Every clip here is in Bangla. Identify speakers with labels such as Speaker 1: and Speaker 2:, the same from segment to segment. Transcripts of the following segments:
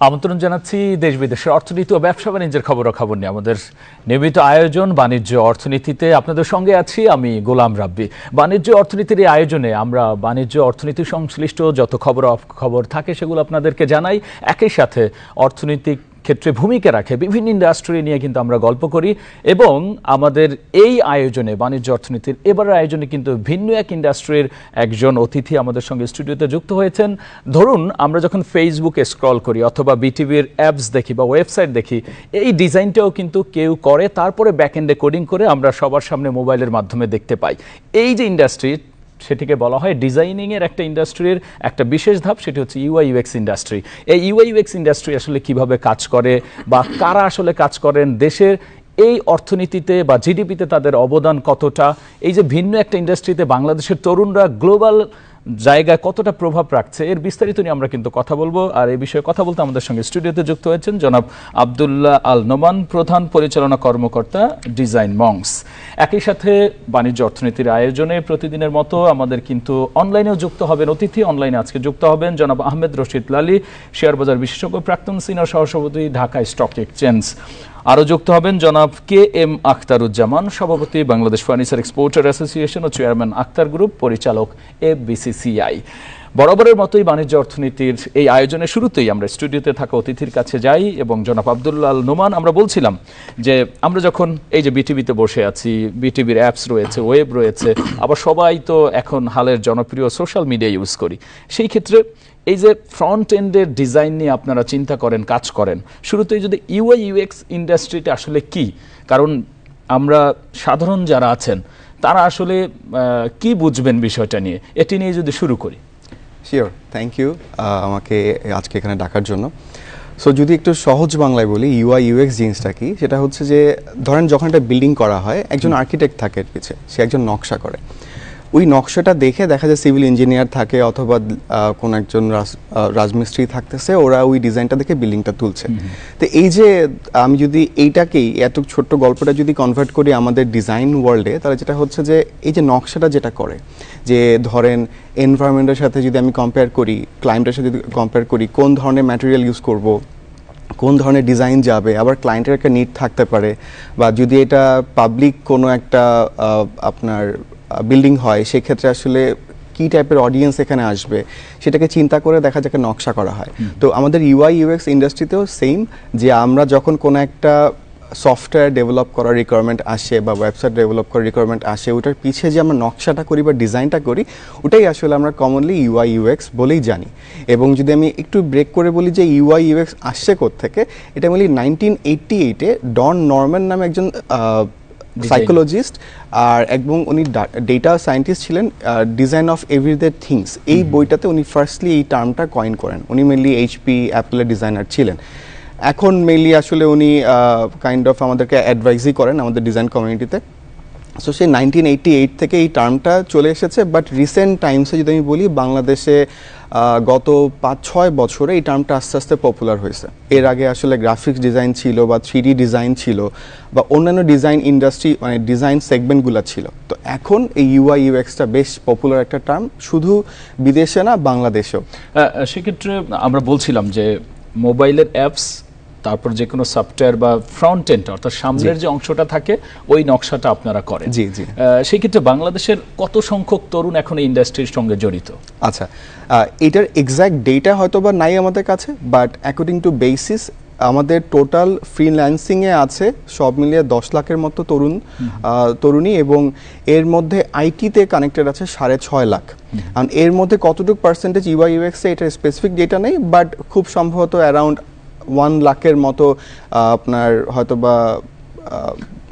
Speaker 1: আমন্ত্রণ জানাচ্ছি দেশ বিদেশের অর্থনীতি ও ব্যবসা বাণিজ্যের খবরাখবর নিয়ে আমাদের নিয়মিত আয়োজন বাণিজ্য অর্থনীতিতে আপনাদের সঙ্গে আছি আমি গোলাম রাব্বি। বাণিজ্য অর্থনীতির এই আয়োজনে আমরা বাণিজ্য অর্থনীতি সংশ্লিষ্ট যত খবর থাকে সেগুলো আপনাদেরকে জানাই, একই সাথে অর্থনৈতিক ক্ষেত্রে ভূমিকা রাখে বিভিন্ন ইন্ডাস্ট্রি নিয়ে কিন্তু আমরা গল্প করি। এবং আমাদের এই আয়োজনে বাণিজ্য অর্থনীতির এবারের আয়োজনে কিন্তু ভিন্ন এক ইন্ডাস্ট্রির একজন অতিথি আমাদের সঙ্গে স্টুডিওতে যুক্ত হয়েছেন। ধরুন আমরা যখন ফেসবুকে স্ক্রল করি অথবা বিটিভির অ্যাপস দেখি বা ওয়েবসাইট দেখি, এই ডিজাইনটাও কিন্তু কেউ করে, তারপরে ব্যাকএন্ডে কোডিং করে আমরা সবার সামনে মোবাইলের মাধ্যমে দেখতে পাই। এই যে ইন্ডাস্ট্রি, সেটিকে বলা হয় ডিজাইনিংয়ের একটা ইন্ডাস্ট্রির একটা বিশেষ ধাপ, সেটি হচ্ছে ইউআই ইউএক্স ইন্ডাস্ট্রি। এই ইউআই ইউএক্স ইন্ডাস্ট্রি আসলে কিভাবে কাজ করে বা কারা আসলে কাজ করেন, দেশের এই অর্থনীতিতে বা জিডিপিতে তাদের অবদান কতটা, এই যে ভিন্ন একটা ইন্ডাস্ট্রিতে বাংলাদেশের তরুণরা গ্লোবাল জায়গায় কতটা প্রভাব রাখছে, এর বিস্তারিত নিয়ে আমরা কিন্তু কথা বলবো। আর এই বিষয়ে কথা বলতে আমাদের সঙ্গে স্টুডিওতে যুক্ত হয়েছেন জনাব আব্দুল্লাহ আল নোমান, প্রধান পরিচালনা কর্মকর্তা ডিজাইন মংস। একই সাথে বাণিজ্য অর্থনীতির আয়োজনে প্রতিদিনের মতো আমাদের কিন্তু অনলাইনেও যুক্ত হবেন অতিথি। অনলাইনে আজকে যুক্ত হবেন জনাব আহমেদ রশিদ লালী, শেয়ার বাজার বিশেষজ্ঞ, প্রাক্তন সিনিয়র সহসভাপতি, ঢাকা স্টক এক্সচেঞ্জ। আরও যুক্ত হবেন জনাব কে এম আখতারুজ্জামান, সভাপতি বাংলাদেশ ফার্নিচার এক্সপোর্টার অ্যাসোসিয়েশন ও চেয়ারম্যান আখতার গ্রুপ, পরিচালক এফবিসিসিআই। বরাবরের মতোই বাণিজ্য অর্থনীতির এই আয়োজনের শুরুতেই আমরা স্টুডিওতে থাকা অতিথির কাছে যাই এবং জনাব আব্দুল্লাহ আল নোমান, আমরা বলছিলাম যে আমরা যখন এই যে বিটিভিতে বসে আছি, বিটিভির অ্যাপস রয়েছে, ওয়েব রয়েছে, আবার সবাই তো এখন হালের জনপ্রিয় সোশ্যাল মিডিয়া ইউজ করি, সেই ক্ষেত্রে এই যে ফ্রন্ট এন্ডের ডিজাইন নিয়ে আপনারা চিন্তা করেন, কাজ করেন, শুরুতেই যদি ইউআই ইউএক্স ইন্ডাস্ট্রিটা আসলে কি, কারণ আমরা সাধারণ যারা আছেন তারা আসলে কি বুঝবেন বিষয়টা নিয়ে, এটি নিয়ে যদি শুরু করি।
Speaker 2: শিওর, থ্যাংক ইউ আমাকে আজকে এখানে ডাকার জন্য। সো যদি একটু সহজ বাংলায় বলি, ইউআই ইউএক্স জিনিসটা কি, সেটা হচ্ছে যে ধরেন যখন একটা বিল্ডিং করা হয়, একজন আর্কিটেক্ট থাকে পিছে, সে একজন নকশা করে। ওই নকশাটা দেখে দেখা যায় সিভিল ইঞ্জিনিয়ার থাকে অথবা কোনো একজন রাজমিস্ত্রি থাকতেছে, ওরা ওই ডিজাইনটা দেখে বিল্ডিংটা তুলছে। তো এই যে আমি যদি এইটাকেই এত ছোট্ট গল্পটা যদি কনভার্ট করি আমাদের ডিজাইন ওয়ার্ল্ডে, তাহলে যেটা হচ্ছে যে এই যে নকশাটা যেটা করে, যে ধরেন এনভায়রনমেন্টের সাথে যদি আমি কম্পেয়ার করি, ক্লাইমেটের সাথে যদি কম্পেয়ার করি, কোন ধরনের ম্যাটেরিয়াল ইউজ করব, কোন ধরনের ডিজাইন যাবে, আবার ক্লায়েন্টের একটা নিড থাকতে পারে, বা যদি এটা পাবলিক কোনো একটা আপনার বিল্ডিং হয়, সেক্ষেত্রে আসলে কি টাইপের অডিয়েন্স এখানে আসবে, সেটাকে চিন্তা করে দেখা যাক নকশা করা হয়। তো আমাদের ইউআই ইউএক্স ইন্ডাস্ট্রিতেও সেম, যে আমরা যখন কোনো একটা সফটওয়্যার ডেভেলপ করার রিকোয়ারমেন্ট আসে বা ওয়েবসাইট ডেভেলপ করার রিকোয়ারমেন্ট আসে, ওটার পিছিয়ে যে আমরা নকশাটা করি বা ডিজাইনটা করি, ওটাই আসলে আমরা কমনলি ইউআই ইউএক্স বলেই জানি। এবং যদি আমি একটু ব্রেক করে বলি যে ইউআই ইউএক্স আসছে কোত্থেকে, এটা বলি 1988-এ ডন নরম্যান নামে একজন সাইকোলজিস্ট আর এবং উনি ডেটা সায়েন্টিস্ট ছিলেন, ডিজাইন অফ এভরিডে থিংস এই বইটাতে উনি ফার্স্টলি এই টার্মটা কয়েন করেন। উনি মেনলি এইচপি, অ্যাপলের ডিজাইনার ছিলেন। এখন মেনলি আসলে উনি কাইন্ড অফ আমাদেরকে অ্যাডভাইজই করেন আমাদের ডিজাইন কমিউনিটিতে। সো সেই 1988 থেকে এই টার্মটা চলে এসেছে, বাট রিসেন্ট টাইমসে যদি আমি বলি, বাংলাদেশে গত 5-6 বছরে এই টার্মটা আস্তে আস্তে পপুলার হয়েছে। এর আগে আসলে গ্রাফিক্স ডিজাইন ছিল বা 3D ডিজাইন ছিল বা অন্যান্য ডিজাইন ইন্ডাস্ট্রি মানে ডিজাইন সেগমেন্টগুলো ছিল। তো এখন এই ইউআই ইউএক্সটা বেশ পপুলার একটা টার্ম, শুধু বিদেশে না, বাংলাদেশেও।
Speaker 1: সেক্ষেত্রে আমরা বলছিলাম যে মোবাইলের অ্যাপস, তারপর যে কোনো সফটওয়্যার বা ফ্রন্ট এন্ড অর্থাৎ সামনের যে অংশটা থাকে, ওই নকশাটা আপনারা করেন।
Speaker 2: জি জি।
Speaker 1: সেই ক্ষেত্রে বাংলাদেশের কত সংখ্যক তরুণ এখন এই ইন্ডাস্ট্রির সঙ্গে জড়িত?
Speaker 2: আচ্ছা, এটার এক্স্যাক্ট ডেটা হয়তো বা নাই আমাদের কাছে, বাট অ্যাকর্ডিং টু বেসিস আমাদের টোটাল ফ্রিল্যান্সিংয়ে আছে সব মিলিয়ে 10 লাখের মতো তরুণী, এবং এর মধ্যে আইটিতে কানেক্টেড আছে 6.5 লাখ। কারণ এর মধ্যে কতটুকু পার্সেন্টেজ ইউআই ইউএক্সে, এটা স্পেসিফিক ডেটা নেই, বাট খুব সম্ভবত অ্যারাউন্ড 1 লাখের মতো আপনার হয়তো বা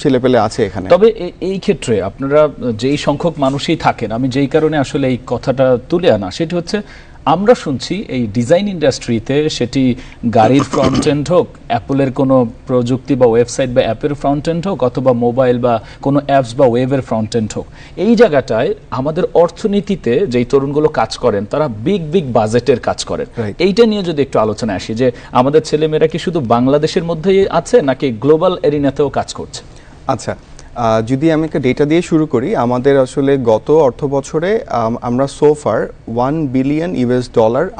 Speaker 2: ছেলেপেলে আছে এখানে।
Speaker 1: তবে এই ক্ষেত্রে আপনারা যেই সংখ্যক মানুষই থাকেন, আমি যেই কারণে আসলে এই কথাটা তুলে আনা, সেটি হচ্ছে আমরা শুনছি এই ডিজাইন ইন্ডাস্ট্রিতে, সেটি গাড়ির ফ্রন্ট এন্ড হোক, অ্যাপলের কোনো প্রযুক্তি বা ওয়েবসাইট বা অ্যাপের ফ্রন্ট এন্ড হোক, অথবা মোবাইল বা কোনো অ্যাপস বা ওয়েবের ফ্রন্ট এন্ড হোক, এই জায়গাটায় আমাদের অর্থনীতিতে যেই তরুণগুলো কাজ করেন তারা বিগ বাজেটের কাজ করেন। এইটা নিয়ে যদি একটু আলোচনা আসি, যে আমাদের ছেলেমেয়েরা কি শুধু বাংলাদেশের মধ্যেই আছে নাকি গ্লোবাল এরিনাতেও কাজ করছে?
Speaker 2: আচ্ছা, যদি আমি একটা ডেটা দিয়ে শুরু করি, আমাদের আসলে গত অর্থ বছরে আমরা সোফার $1 বিলিয়ন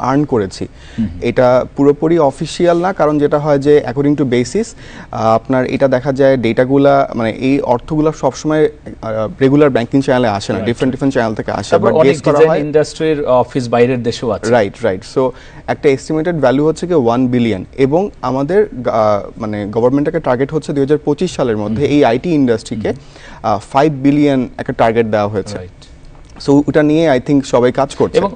Speaker 2: আর্ন করেছি। এটা পুরোপুরি অফিসিয়াল না, কারণ যেটা হয় যে অ্যাকর্ডিং টু বেসিস আপনার এটা দেখা যায় ডেটাগুলা মানে এই অর্থগুলো সবসময় রেগুলার ব্যাংকিং চ্যানেলে আসে না, ডিফারেন্ট চ্যানেল থেকে আসে, বাট গেস করা হয়
Speaker 1: ইন্ডাস্ট্রির অফিস বাইরের দেশেও আছে।
Speaker 2: রাইট। সো একটা এস্টিমেটেড ভ্যালু হচ্ছে কি 1 বিলিয়ন, এবং আমাদের মানে গভর্নমেন্টকে টার্গেট হচ্ছে 2025 সালের মধ্যে এই আইটি ইন্ডাস্ট্রিকে 5 বিলিয়ন একটা টার্গেট দেওয়া হয়েছে। সো ওটা নিয়ে আই থিঙ্ক সবাই কাজ করছে।
Speaker 1: এবং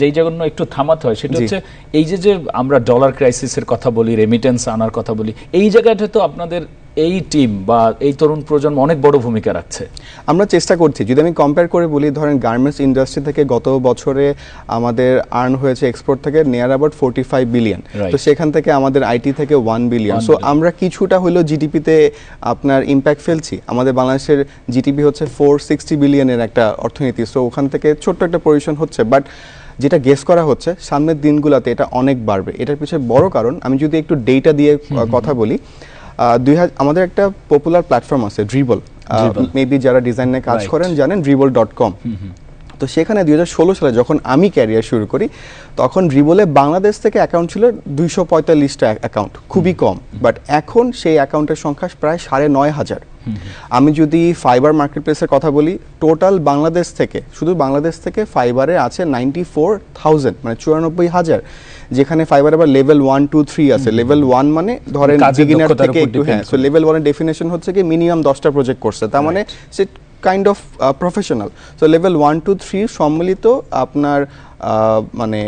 Speaker 1: যেই জন্য একটু থামাতে হয় সেটা হচ্ছে এই যে আমরা ডলার ক্রাইসিসের কথা বলি, রেমিটেন্স আনার কথা বলি, এই জায়গাটা তো আপনাদের এই টিম বা এই তরুণ প্রজন্ম অনেক বড় ভূমিকা রাখছে।
Speaker 2: আমরা চেষ্টা করছি। যদি আমি কম্পেয়ার করে বলি, ধরেন গার্মেন্টস ইন্ডাস্ট্রি থেকে গত বছরে আমাদের আর্ন হয়েছে এক্সপোর্ট থেকে নিয়ার অ্যাবাউট 45 বিলিয়ন, তো সেখান থেকে আমাদের আইটি থেকে 1 বিলিয়ন। সো আমরা কিছুটা হলেও জিডিপিতে আপনার ইম্প্যাক্ট ফেলছি। আমাদের বাংলাদেশের জিডিপি হচ্ছে 460 বিলিয়নের একটা অর্থনীতি, সো ওখান থেকে ছোট্ট একটা পজিশন হচ্ছে, বাট যেটা গেস করা হচ্ছে সামনের দিনগুলোতে এটা অনেক বাড়বে। এটার পিছনে বড় কারণ, আমি যদি একটু ডেটা দিয়ে কথা বলি, আমাদের একটা পপুলার প্ল্যাটফর্ম আছে ড্রিবল, মেবি যারা ডিজাইন নিয়ে কাজ করেন জানেন dribble.com। তো সেখানে 2016 সালে যখন আমি ক্যারিয়ার শুরু করি, তখন ড্রিবলে বাংলাদেশ থেকে অ্যাকাউন্ট ছিল 245টা অ্যাকাউন্ট, খুবই কম, বাট এখন সেই অ্যাকাউন্টের সংখ্যা প্রায় 9,500। আমি যদি ফাইবার মার্কেটপ্লেসের কথা বলি, টোটাল বাংলাদেশ থেকে, শুধু বাংলাদেশ থেকে ফাইবারে আছে 94,000, মানে 94,000, যেখানে ফাইবার আবার লেভেল 1, 2, 3 আছে। লেভেল 1 মানে ধরেন বিগিনার থেকে একটু, হ্যাঁ, সো লেভেল 1 এর ডেফিনেশন হচ্ছে কি মিনিমাম 10টা প্রজেক্ট করছে, তার মানে সে kind of professional. So level 1 to 3 সম্মিলিত আপনার মানে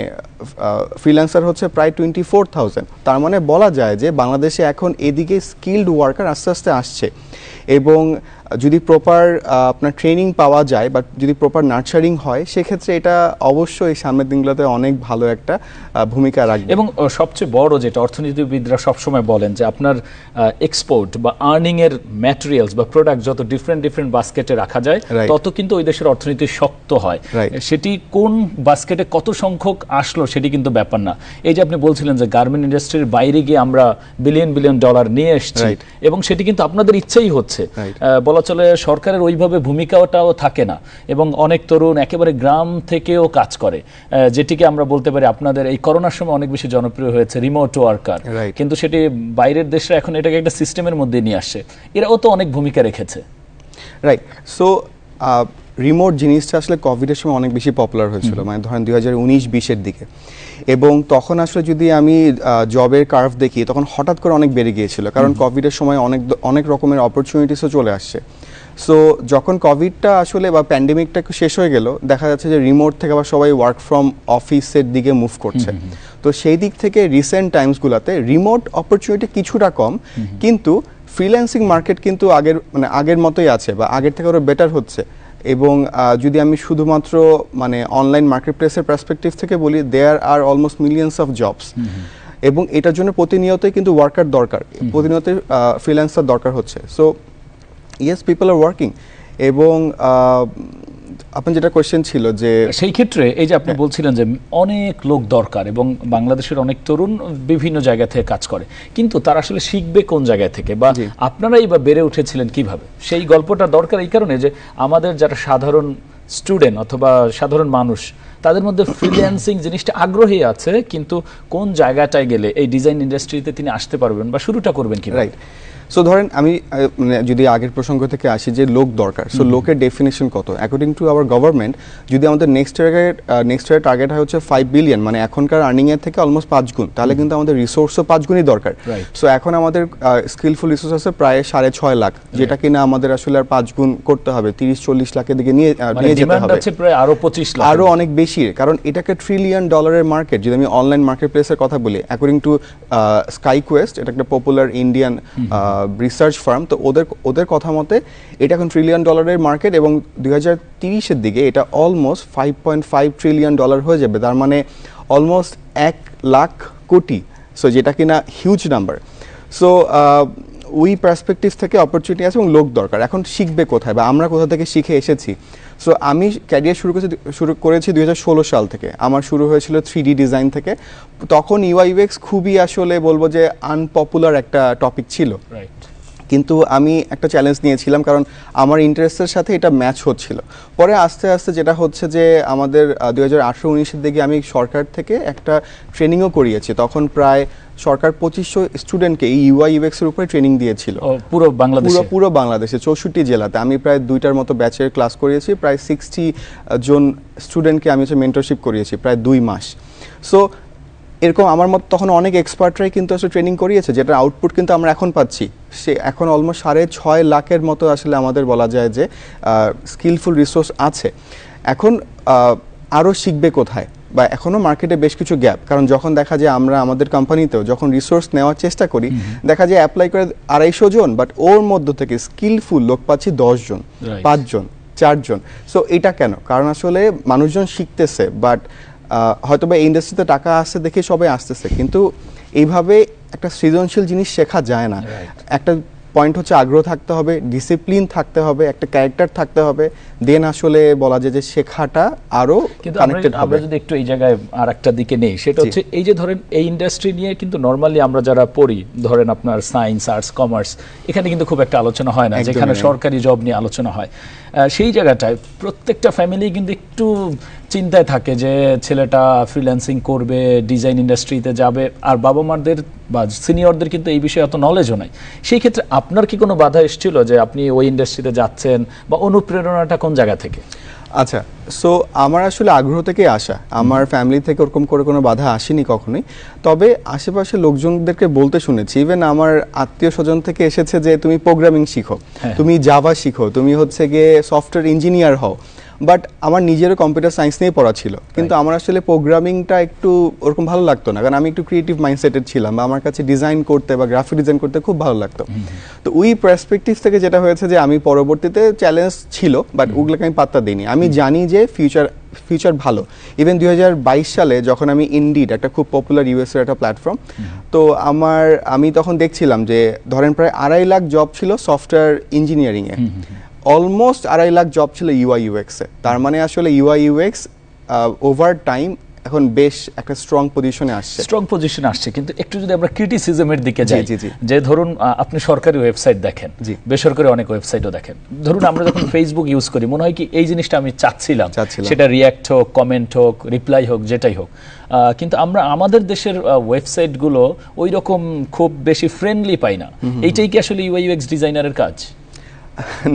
Speaker 2: ফ্রিল্যান্সার হচ্ছে প্রায় 24,000। তার মানে বলা যায় যে বাংলাদেশে এখন এদিকে স্কিলড ওয়ার্কার আস্তে আস্তে আসছে, এবং যদি প্রপার আপনার ট্রেনিং পাওয়া যায় বা যদি প্রপার নার্চারিং হয়, সেক্ষেত্রে এটা অবশ্যই সামনের দিনগুলোতে অনেক ভালো একটা ভূমিকা রাখবে।
Speaker 1: এবং সবচেয়ে বড় যেটা অর্থনীতিবিদরা সবসময় বলেন যে আপনার এক্সপোর্ট বা আর্নিং এর ম্যাটেরিয়ালস বা প্রোডাক্ট যত ডিফারেন্ট বাস্কেটে রাখা যায়, তত কিন্তু ওই দেশের অর্থনীতি শক্ত হয়। সেটি কোন বাস্কেটে কত সংখ্যক আসলো সেটি কিন্তু ব্যাপার না। এই যে আপনি বলছিলেন যে গার্মেন্ট ইন্ডাস্ট্রির বাইরে গিয়ে আমরা বিলিয়ন ডলার নিয়ে এসেছি, এবং সেটি কিন্তু আপনাদের ইচ্ছেই হচ্ছে। বলা চলে সরকারের ওইভাবে ভূমিকাটাও থাকে না, এবং অনেক তরুণ একেবারে গ্রাম থেকেও কাজ করে, যেটিকে আমরা বলতে পারি আপনাদের এই করোনার সময় অনেক বেশি জনপ্রিয় হয়েছে রিমোট ওয়ার্কার, কিন্তু সেটি বাইরের দেশে এখন এটাকে একটা সিস্টেমের মধ্যে নিয়ে আসছে। এরাও তো অনেক ভূমিকা রেখেছে।
Speaker 2: রাইট। সো রিমোট জিনিসটা আসলে কোভিডের সময় অনেক বেশি পপুলার হয়েছিল, মানে ধরেন 2019-20-এর দিকে, এবং তখন আসলে যদি আমি জবের কার্ভ দেখি, তখন হঠাৎ করে অনেক বেড়ে গিয়েছিল, কারণ কোভিডের সময় অনেক রকমের অপরচুনিটিসও চলে আসছে। সো যখন কোভিডটা আসলে বা প্যান্ডেমিকটা শেষ হয়ে গেল, দেখা যাচ্ছে যে রিমোট থেকে আবার সবাই ওয়ার্ক ফ্রম অফিসের দিকে মুভ করছে। তো সেই দিক থেকে রিসেন্ট টাইমসগুলোতে রিমোট অপরচুনিটি কিছুটা কম, কিন্তু ফ্রিল্যান্সিং মার্কেট কিন্তু আগের মতোই আছে, বা আগের থেকে আরও বেটার হচ্ছে। এবং যদি আমি শুধুমাত্র মানে অনলাইন মার্কেটপ্লেসের পার্সপেক্টিভ থেকে বলি, দেয়ার আর অলমোস্ট মিলিয়ন্স অফ জবস, এবং এটার জন্য প্রতিনিয়তই কিন্তু ওয়ার্কার দরকার, প্রতিনিয়ত ফ্রিল্যান্সার দরকার হচ্ছে। So yes, people are working. এবং আপনার যেটা কোয়েশ্চেন ছিল যে
Speaker 1: সেই ক্ষেত্রে এই যে আপনি বলছিলেন যে অনেক লোক দরকার, এবং বাংলাদেশের অনেক তরুণ বিভিন্ন জায়গা থেকে কাজ করে, কিন্তু তারা আসলে শিখবে কোন জায়গা থেকে, বা আপনারাই বা বেড়ে উঠেছিলেন কিভাবে? সেই গল্পটা দরকার এই কারণে যে আমাদের যারা সাধারণ স্টুডেন্ট অথবা সাধারণ মানুষ, তাদের মধ্যে ফ্রিল্যান্সিং জিনিসটা আগ্রহী আছে, কিন্তু কোন জায়গাটায় গেলে এই ডিজাইন ইন্ডাস্ট্রিতে তিনি আসতে পারবেন বা শুরুটা করবেন কি?
Speaker 2: রাইট। সো ধরেন আমি যদি আগের প্রসঙ্গ থেকে আসি যে লোক দরকার, সো লোকের ডেফিনেশন কত? অ্যাকর্ডিং টু আওয়ার গভর্নমেন্ট, যদি আমাদের নেক্সট ইয়ারের টার্গেট হয় হচ্ছে 5 বিলিয়ন, মানে এখনকার আর্নিংয়ের থেকে অলমোস্ট 5 গুণ, তাহলে কিন্তু আমাদের রিসোর্সও 5 গুণই দরকার। সো এখন আমাদের স্কিলফুল রিসোর্স আছে প্রায় 6.5 লাখ, যেটা কিনা আমাদের আসলে আর 5 গুণ করতে হবে, 30-40 লাখের দিকে নিয়ে যেতে হবে,
Speaker 1: প্রায় আরো 25 লাখ,
Speaker 2: আরো অনেক বেশি, কারণ এটাকে $1 ট্রিলিয়ন মার্কেট। যদি আমি অনলাইন মার্কেটপ্লেসের কথা বলি, অ্যাকর্ডিং টু স্কাইকোয়েস্ট, এটা একটা পপুলার ইন্ডিয়ান রিসার্চ ফার্ম, তো ওদের কথা মতে এটা এখন $1 ট্রিলিয়ন মার্কেট, এবং 2030-এর দিকে এটা অলমোস্ট $5.5 ট্রিলিয়ন হয়ে যাবে, তার মানে অলমোস্ট 1 লাখ কোটি। সো যেটা কিনা হিউজ নাম্বার। সো ওই পার্সপেক্টিভ থেকে অপরচুনিটি আছে এবং লোক দরকার। এখন শিখবে কোথায়, বা আমরা কোথা থেকে শিখে এসেছি? সো আমি ক্যারিয়ার শুরু করেছি 2016 সাল থেকে। আমার শুরু হয়েছিল 3D ডিজাইন থেকে। তখন UI UX খুবই আসলে বলবো যে আনপপুলার একটা টপিক ছিল। কিন্তু আমি একটা চ্যালেঞ্জ নিয়েছিলাম, কারণ আমার ইন্টারেস্টের সাথে এটা ম্যাচ হচ্ছিল। পরে আস্তে আস্তে যেটা হচ্ছে যে আমাদের 2018-19-এর দিকে আমি সরকার থেকে একটা ট্রেনিংও করিয়েছি। তখন প্রায় সরকার 2500 স্টুডেন্টকে এই ইউআই ইউএক্স এর উপরে ট্রেনিং দিয়েছিল
Speaker 1: পুরো বাংলাদেশে।
Speaker 2: পুরো বাংলাদেশে 64 জেলাতে। আমি প্রায় 2টার মতো ব্যাচের ক্লাস করিয়েছি, প্রায় 60 জন স্টুডেন্টকে আমি মেন্টরশিপ করিয়েছি প্রায় 2 মাস। সো এরকম আমার মত তখন অনেক এক্সপার্টরাই কিন্তু আসলে ট্রেনিং করিয়েছে, যেটার আউটপুট কিন্তু আমরা এখন পাচ্ছি। সে এখন অলমোস্ট 6.5 লাখের মতো আসলে আমাদের বলা যায় যে স্কিলফুল রিসোর্স আছে। এখন আরও শিখবে কোথায়, বা এখনও মার্কেটে বেশ কিছু গ্যাপ। কারণ যখন দেখা যায় আমরা আমাদের কোম্পানিতেও যখন রিসোর্স নেওয়ার চেষ্টা করি, দেখা যায় অ্যাপ্লাই করে 250 জন, বাট ওর মধ্য থেকে স্কিলফুল লোক পাচ্ছি 10 জন, 5 জন, 4 জন। সো এটা কেন? কারণ আসলে মানুষজন শিখতেছে, বাট হয়তো বা এই ইন্ডাস্ট্রিতে টাকা আসছে দেখে সবাই আসতেছে, কিন্তু এইভাবে একটা সৃজনশীল জিনিস শেখা যায় না। একটা পয়েন্ট হচ্ছে আগ্রহ থাকতে হবে, ডিসিপ্লিন থাকতে হবে, একটা ক্যারেক্টার থাকতে হবে, দেন আসলে বলা যায় যে শেখাটা আরো কানেক্টেড হবে।
Speaker 1: আমরা যদি একটু এই জায়গায় আরেকটা দিকে নেই, সেটা হচ্ছে এই যে ধরেন এই ইন্ডাস্ট্রি নিয়ে কিন্তু নরমালি আমরা যারা পড়ি, ধরেন আপনার সায়েন্স, আর্টস, কমার্স, এখানে কিন্তু খুব একটা আলোচনা হয় না, যেখানে সরকারি জব নিয়ে আলোচনা হয়। সেই জায়গাটায় প্রত্যেকটা ফ্যামিলি কিন্তু একটু চিন্তায় থাকে যে ছেলেটা ফ্রিল্যান্সিং করবে, ডিজাইন ইন্ডাস্ট্রিতে যাবে, আর বাবা মাদের বা সিনিয়রদের কিন্তু এই বিষয়ে অত নলেজও নাই। সেই ক্ষেত্রে আপনার কি কোনো বাধা এসেছিল যে আপনি ওই ইন্ডাস্ট্রিতে যাচ্ছেন, বা অনুপ্রেরণাটা কোন জায়গা থেকে?
Speaker 2: আচ্ছা, সো আমার আসলে আগ্রহ থেকে আসা, আমার ফ্যামিলি থেকে ওরকম করে কোনো বাধা আসেনি কখনোই। তবে আশেপাশে লোকজনদেরকে বলতে শুনেছি, ইভেন আমার আত্মীয় স্বজন থেকে এসেছে যে তুমি প্রোগ্রামিং শিখো, তুমি জাভা শিখো, তুমি হচ্ছে গিয়ে সফটওয়্যার ইঞ্জিনিয়ার হও। বাট আমার নিজেরও কম্পিউটার সায়েন্স নিয়ে পড়া ছিল, কিন্তু আমার আসলে প্রোগ্রামিংটা একটু ওরকম ভালো লাগতো না, কারণ আমি একটু ক্রিয়েটিভ মাইন্ডসেটেড ছিলাম, বা আমার কাছে ডিজাইন করতে বা গ্রাফিক ডিজাইন করতে খুব ভালো লাগতো। তো ওই পার্সপেক্টিভ থেকে যেটা হয়েছে যে আমি পরবর্তীতে চ্যালেঞ্জ ছিল, বাট ওগুলোকে আমি পাত্তা দিইনি। আমি জানি যে ফিউচার ভালো। ইভেন 2022 সালে যখন আমি ইনডিড, একটা খুব পপুলার ইউএস এর একটা প্ল্যাটফর্ম, তো আমি তখন দেখছিলাম যে ধরেন প্রায় 2.5 লাখ জব ছিল সফটওয়্যার ইঞ্জিনিয়ারিং এ, অলমোস্ট 2.5 লাখ জব ছিল ইউআই ইউএক্স এ। তার মানে আসলে ইউআই ইউএক্স ওভার টাইম এখন বেশ একটা স্ট্রং পজিশনে আসছে।
Speaker 1: কিন্তু একটু যদি আমরা ক্রিটিসিজমের দিকে যাই, যে ধরুন আপনি সরকারি ওয়েবসাইট দেখেন, বেসরকারি অনেক ওয়েবসাইটও দেখেন, ধরুন আমরা যখন ফেসবুক ইউজ করি, মনে হয় কি এই জিনিসটা আমি চাচ্ছিলাম, সেটা রিঅ্যাক্ট হোক, কমেন্ট হোক, রিপ্লাই হোক, যেটাই হোক, কিন্তু আমরা আমাদের দেশের ওয়েবসাইটগুলো ওই রকম খুব বেশি ফ্রেন্ডলি পাই না। এইটাই কি আসলে ইউআই ইউএক্স ডিজাইনারের কাজ?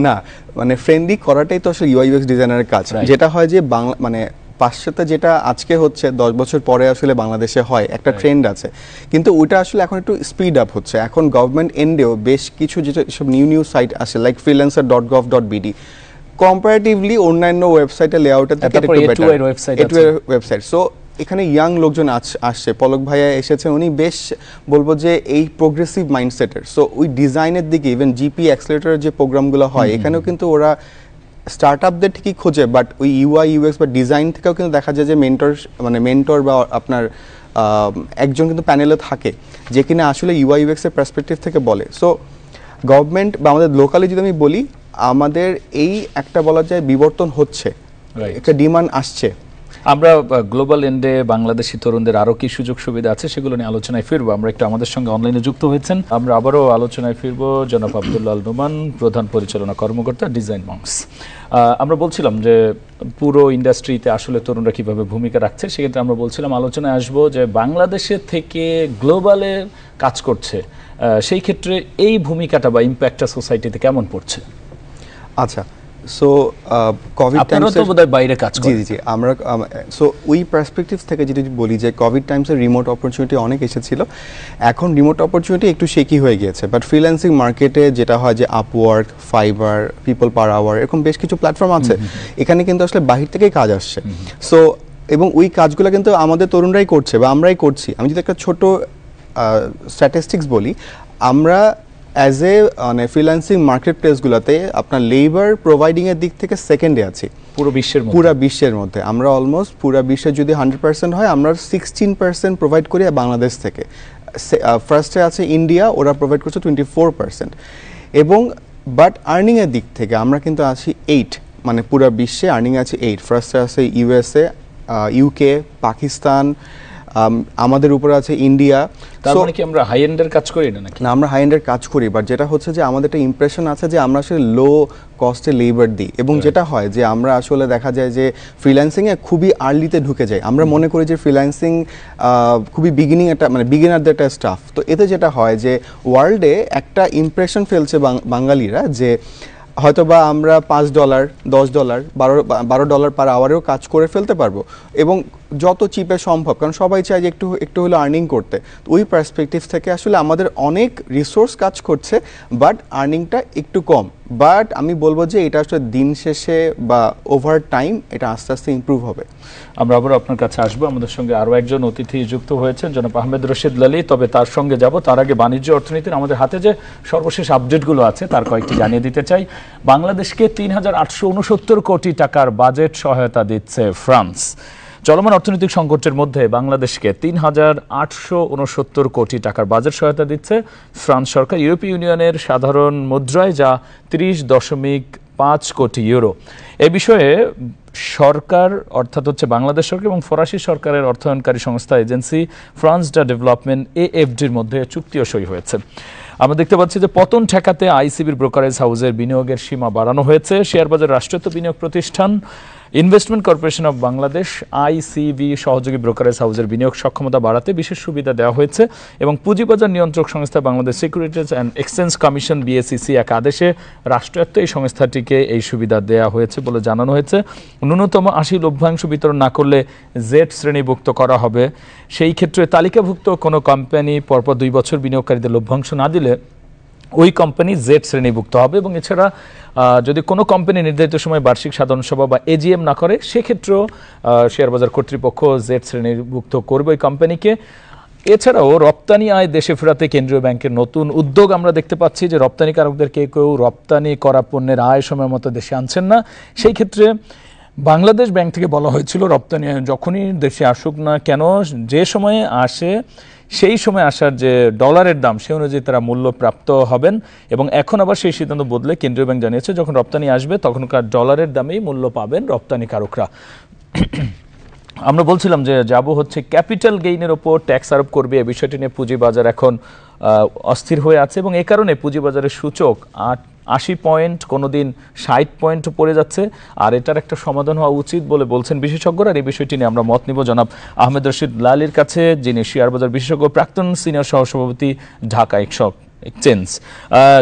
Speaker 2: না, মানে ফ্রেন্ডলি করাটাই তো আসলে ইউআই ইউএক্স ডিজাইনারের কাজ। যেটা হয় যে মানে পাশ্চাত্যে যেটা আজকে হচ্ছে 10 বছর পরে আসলে বাংলাদেশে হয়, একটা ট্রেন্ড আছে, কিন্তু ওইটা আসলে এখন একটু স্পিড আপ হচ্ছে। এখন গভর্নমেন্ট এন্ডেও বেশ কিছু যেটা সব নিউ সাইট আসে, লাইক freelancer.gov.bd, কম্পারেটিভলি অন্যান্য ওয়েবসাইটের লেআউটের থেকে একটু বেটার ওয়েবসাইট। সো এখানে ইয়াং লোকজন আসছে, পলক ভাইয়া এসেছেন, উনি বেশ বলবো যে এই প্রোগ্রেসিভ মাইন্ডসেটের। সো ওই ডিজাইনের দিকে, ইভেন জিপি অ্যাক্সেলারেটরের যে প্রোগ্রামগুলো হয়, এখানেও কিন্তু ওরা স্টার্টআপদের ঠিকই খোঁজে, বাট ওই ইউআই ইউএক্স বা ডিজাইন থেকেও কিন্তু দেখা যায় যে মেন্টর বা আপনার একজন কিন্তু প্যানেলে থাকে, যে কিনা আসলে ইউআই ইউএক্স এর পার্সপেক্টিভ থেকে বলে। সো গভর্নমেন্ট বা আমাদের লোকালি যদি আমি বলি, আমাদের এই একটা বলা যায় বিবর্তন হচ্ছে, একটা ডিমান্ড আসছে।
Speaker 1: আমরা গ্লোবাল এন্ডে বাংলাদেশি তরুণদের আরো কি সুযোগ সুবিধা আছে সেগুলো নিয়ে আলোচনায় ফিরবো। আমরা একটু আমাদের সঙ্গে অনলাইনে যুক্ত হয়েছেন, আমরা আবারও আলোচনায় ফিরবো। জনাব আব্দুল্লাহ আল নোমান, প্রধান পরিচালনা কর্মকর্তা, ডিজাইন মঙ্কস। আমরা বলছিলাম যে পুরো ইন্ডাস্ট্রিতে আসলে তরুণরা কিভাবে ভূমিকা রাখছে, সেক্ষেত্রে আমরা বলছিলাম আলোচনায় আসবো যে বাংলাদেশে থেকে গ্লোবালে কাজ করছে, সেই ক্ষেত্রে এই ভূমিকাটা বা ইম্প্যাক্টটা সোসাইটিতে কেমন পড়ছে?
Speaker 2: আচ্ছা, সো কোভিড টাইমসে
Speaker 1: বোধহয় বাইরে কাজ করেন।
Speaker 2: জি আমরা সো ওই পার্সপেক্টিভ থেকে যদি বলি যে কোভিড টাইমসে রিমোট অপরচুনিটি অনেক এসেছিল, এখন রিমোট অপরচুনিটি একটু শেকি হয়ে গিয়েছে, বাট ফ্রিল্যান্সিং মার্কেটে যেটা হয় যে Upwork, Fiverr, people per hour, এরকম বেশ কিছু প্ল্যাটফর্ম আছে, এখানে কিন্তু আসলে বাহির থেকেই কাজ আসছে। সো এবং ওই কাজগুলো কিন্তু আমাদের তরুণরাই করছে বা আমরাই করছি। আমি যদি একটা ছোট স্ট্যাটিস্টিক্স বলি, আমরা অ্যাজ এ মানে ফ্রিল্যান্সিং মার্কেট প্লেসগুলোতে আপনার লেবার প্রোভাইডিংয়ের দিক থেকে সেকেন্ডে আছি পুরো বিশ্বের মধ্যে। আমরা অলমোস্ট পুরো বিশ্বে যদি 100% হয়, আমরা 16% প্রোভাইড করি বাংলাদেশ থেকে। ফার্স্টে আছে ইন্ডিয়া, ওরা প্রোভাইড করছে 24%। এবং বাট আর্নিংয়ের দিক থেকে আমরা কিন্তু আছি 8, মানে পুরো বিশ্বে আর্নিং আছে 8। ফার্স্টে আছে ইউএসএ, ইউকে, পাকিস্তান, আমাদের উপরে আছে ইন্ডিয়া।
Speaker 1: তার মানে কি আমরা হাই এন্ডের কাজ করি না নাকি?
Speaker 2: না, আমরা হাই এন্ডের কাজ করি, বাট যেটা হচ্ছে যে আমাদের একটা ইমপ্রেশন আছে যে আমরা আসলে লো কস্টে লেবার দিই, এবং যেটা হয় যে আমরা আসলে দেখা যায় যে ফ্রিল্যান্সিংয়ে খুবই আর্লিতে ঢুকে যাই। আমরা মনে করি যে ফ্রিল্যান্সিং খুবই বিগিনারদের একটা স্টাফ। তো এতে যেটা হয় যে ওয়ার্ল্ডে একটা ইমপ্রেশন ফেলছে বাঙালিরা যে হয়তোবা আমরা $5, $10, $12 পার আওয়ারেও কাজ করে ফেলতে পারবো, এবং যত চিপে সম্ভব, কারণ সবাই চায় যে একটু হলে আর্নিং করতে। তো ওই পার্সপেক্টিভ থেকে আসলে আমাদের অনেক রিসোর্স কাজ করছে, বাট আর্নিংটা একটু কম। বাট আমি বলবো যে এটা আসলে দিন শেষে বা ওভার টাইম এটা আস্তে আস্তে ইমপ্রুভ হবে।
Speaker 1: আমরা আবার আপনার কাছে আসবো। আমাদের সঙ্গে আরও একজন অতিথি যুক্ত হয়েছেন, জনাব আহমেদ রশিদ লালী। তবে তার সঙ্গে যাব, তার আগে বাণিজ্য অর্থনীতির আমাদের হাতে যে সর্বশেষ আপডেটগুলো আছে তার কয়েকটি জানিয়ে দিতে চাই। বাংলাদেশকে ৩,৮৬৯ কোটি টাকার বাজেট সহায়তা দিচ্ছে ফ্রান্স। চলমান অর্থনৈতিক সংকটের মধ্যে বাংলাদেশকে ৩,৮৬৯ কোটি টাকার বাজেট সহায়তা দিচ্ছে ফ্রান্স সরকার, ইউরোপীয় ইউনিয়নের সাধারণ মুদ্রায়, যা ৩০.৫ কোটি ইউরো। এ বিষয়ে সরকার, অর্থাৎ হচ্ছে বাংলাদেশ সরকার এবং ফরাসি সরকারের অর্থায়নকারী সংস্থা এজেন্সি ফ্রান্স ডা ডেভেলপমেন্ট AFDর মধ্যে চুক্তিও সই হয়েছে। আমরা দেখতে পাচ্ছি যে পতন ঠেকাতে আইসিবির ব্রোকারেজ হাউসের বিনিয়োগের সীমা বাড়ানো হয়েছে। শেয়ারবাজার রাষ্ট্রায়ত্ত বিনিয়োগ প্রতিষ্ঠান investment corporation of Bangladesh ICB সহযোগী ব্রোকারেজ হাউসের বিনিয়োগ সক্ষমতা বাড়াতে বিশেষ সুবিধা দেওয়া হয়েছে, এবং পুঁজিবাজার নিয়ন্ত্রক সংস্থা Bangladesh securities and exchange commission BSEC এক আদেশে রাষ্ট্রায়ত্ত এই সংস্থাটিকে এই সুবিধা দেওয়া হয়েছে বলে জানানো হয়েছে। ন্যূনতম 80 লভ্যাংশ বিতরণ না করলে জেড শ্রেণীভুক্ত করা হবে। সেই ক্ষেত্রে তালিকাভুক্ত কোনো কোম্পানি পরপর 2 বছর বিনিয়োগকারীদের লভ্যাংশ না দিলে ওই কোম্পানি জেড শ্রেণীভুক্ত হবে, এবং এছাড়া যদি কোনো কোম্পানি নির্ধারিত সময় বার্ষিক সাধারণ সভা বা AGM না করে, সেক্ষেত্রেও শেয়ারবাজার কর্তৃপক্ষ জেড শ্রেণীভুক্ত করবে ওই কোম্পানিকে। এছাড়াও রপ্তানি আয় দেশে ফেরাতে কেন্দ্রীয় ব্যাংকের নতুন উদ্যোগ আমরা দেখতে পাচ্ছি যে রপ্তানিকারকদের কেউ রপ্তানি করা পণ্যের আয় সময় মতো দেশে আনছেন না। সেই ক্ষেত্রে বাংলাদেশ ব্যাংক থেকে বলা হয়েছিল রপ্তানি যখনই দেশে আসুক না কেন, যে সময়ে আসে সেই সময় আসার যে ডলারের দাম সে অনুযায়ী তারা মূল্য প্রাপ্ত হবেন, এবং এখন আবার সেই সিদ্ধান্ত বদলে কেন্দ্রীয় ব্যাংক জানিয়েছে যখন রপ্তানি আসবে তখনকার ডলারের দামেই মূল্য পাবেন রপ্তানিকারকরা। আমরা বলছিলাম যে যাব হচ্ছে ক্যাপিটাল গেইনের ওপর ট্যাক্স আরোপ করবে, এই বিষয়টি নিয়ে পুঁজিবাজার এখন অস্থির হয়ে আছে, এবং এ কারণে পুঁজিবাজারের সূচক 80 পয়েন্ট, কোনো দিন 60 পয়েন্ট পড়ে যাচ্ছে। আর এটার একটা সমাধান হওয়া উচিত বলে বলছেন বিশেষজ্ঞরা। আর এই বিষয়টি নিয়ে আমরা মত নিব জনাব আহমেদ রশিদ লালীর কাছে, যিনি শেয়ারবাজার বিশেষজ্ঞ, প্রাক্তন সিনিয়র সহসভাপতি, ঢাকা এক্সচেঞ্জ।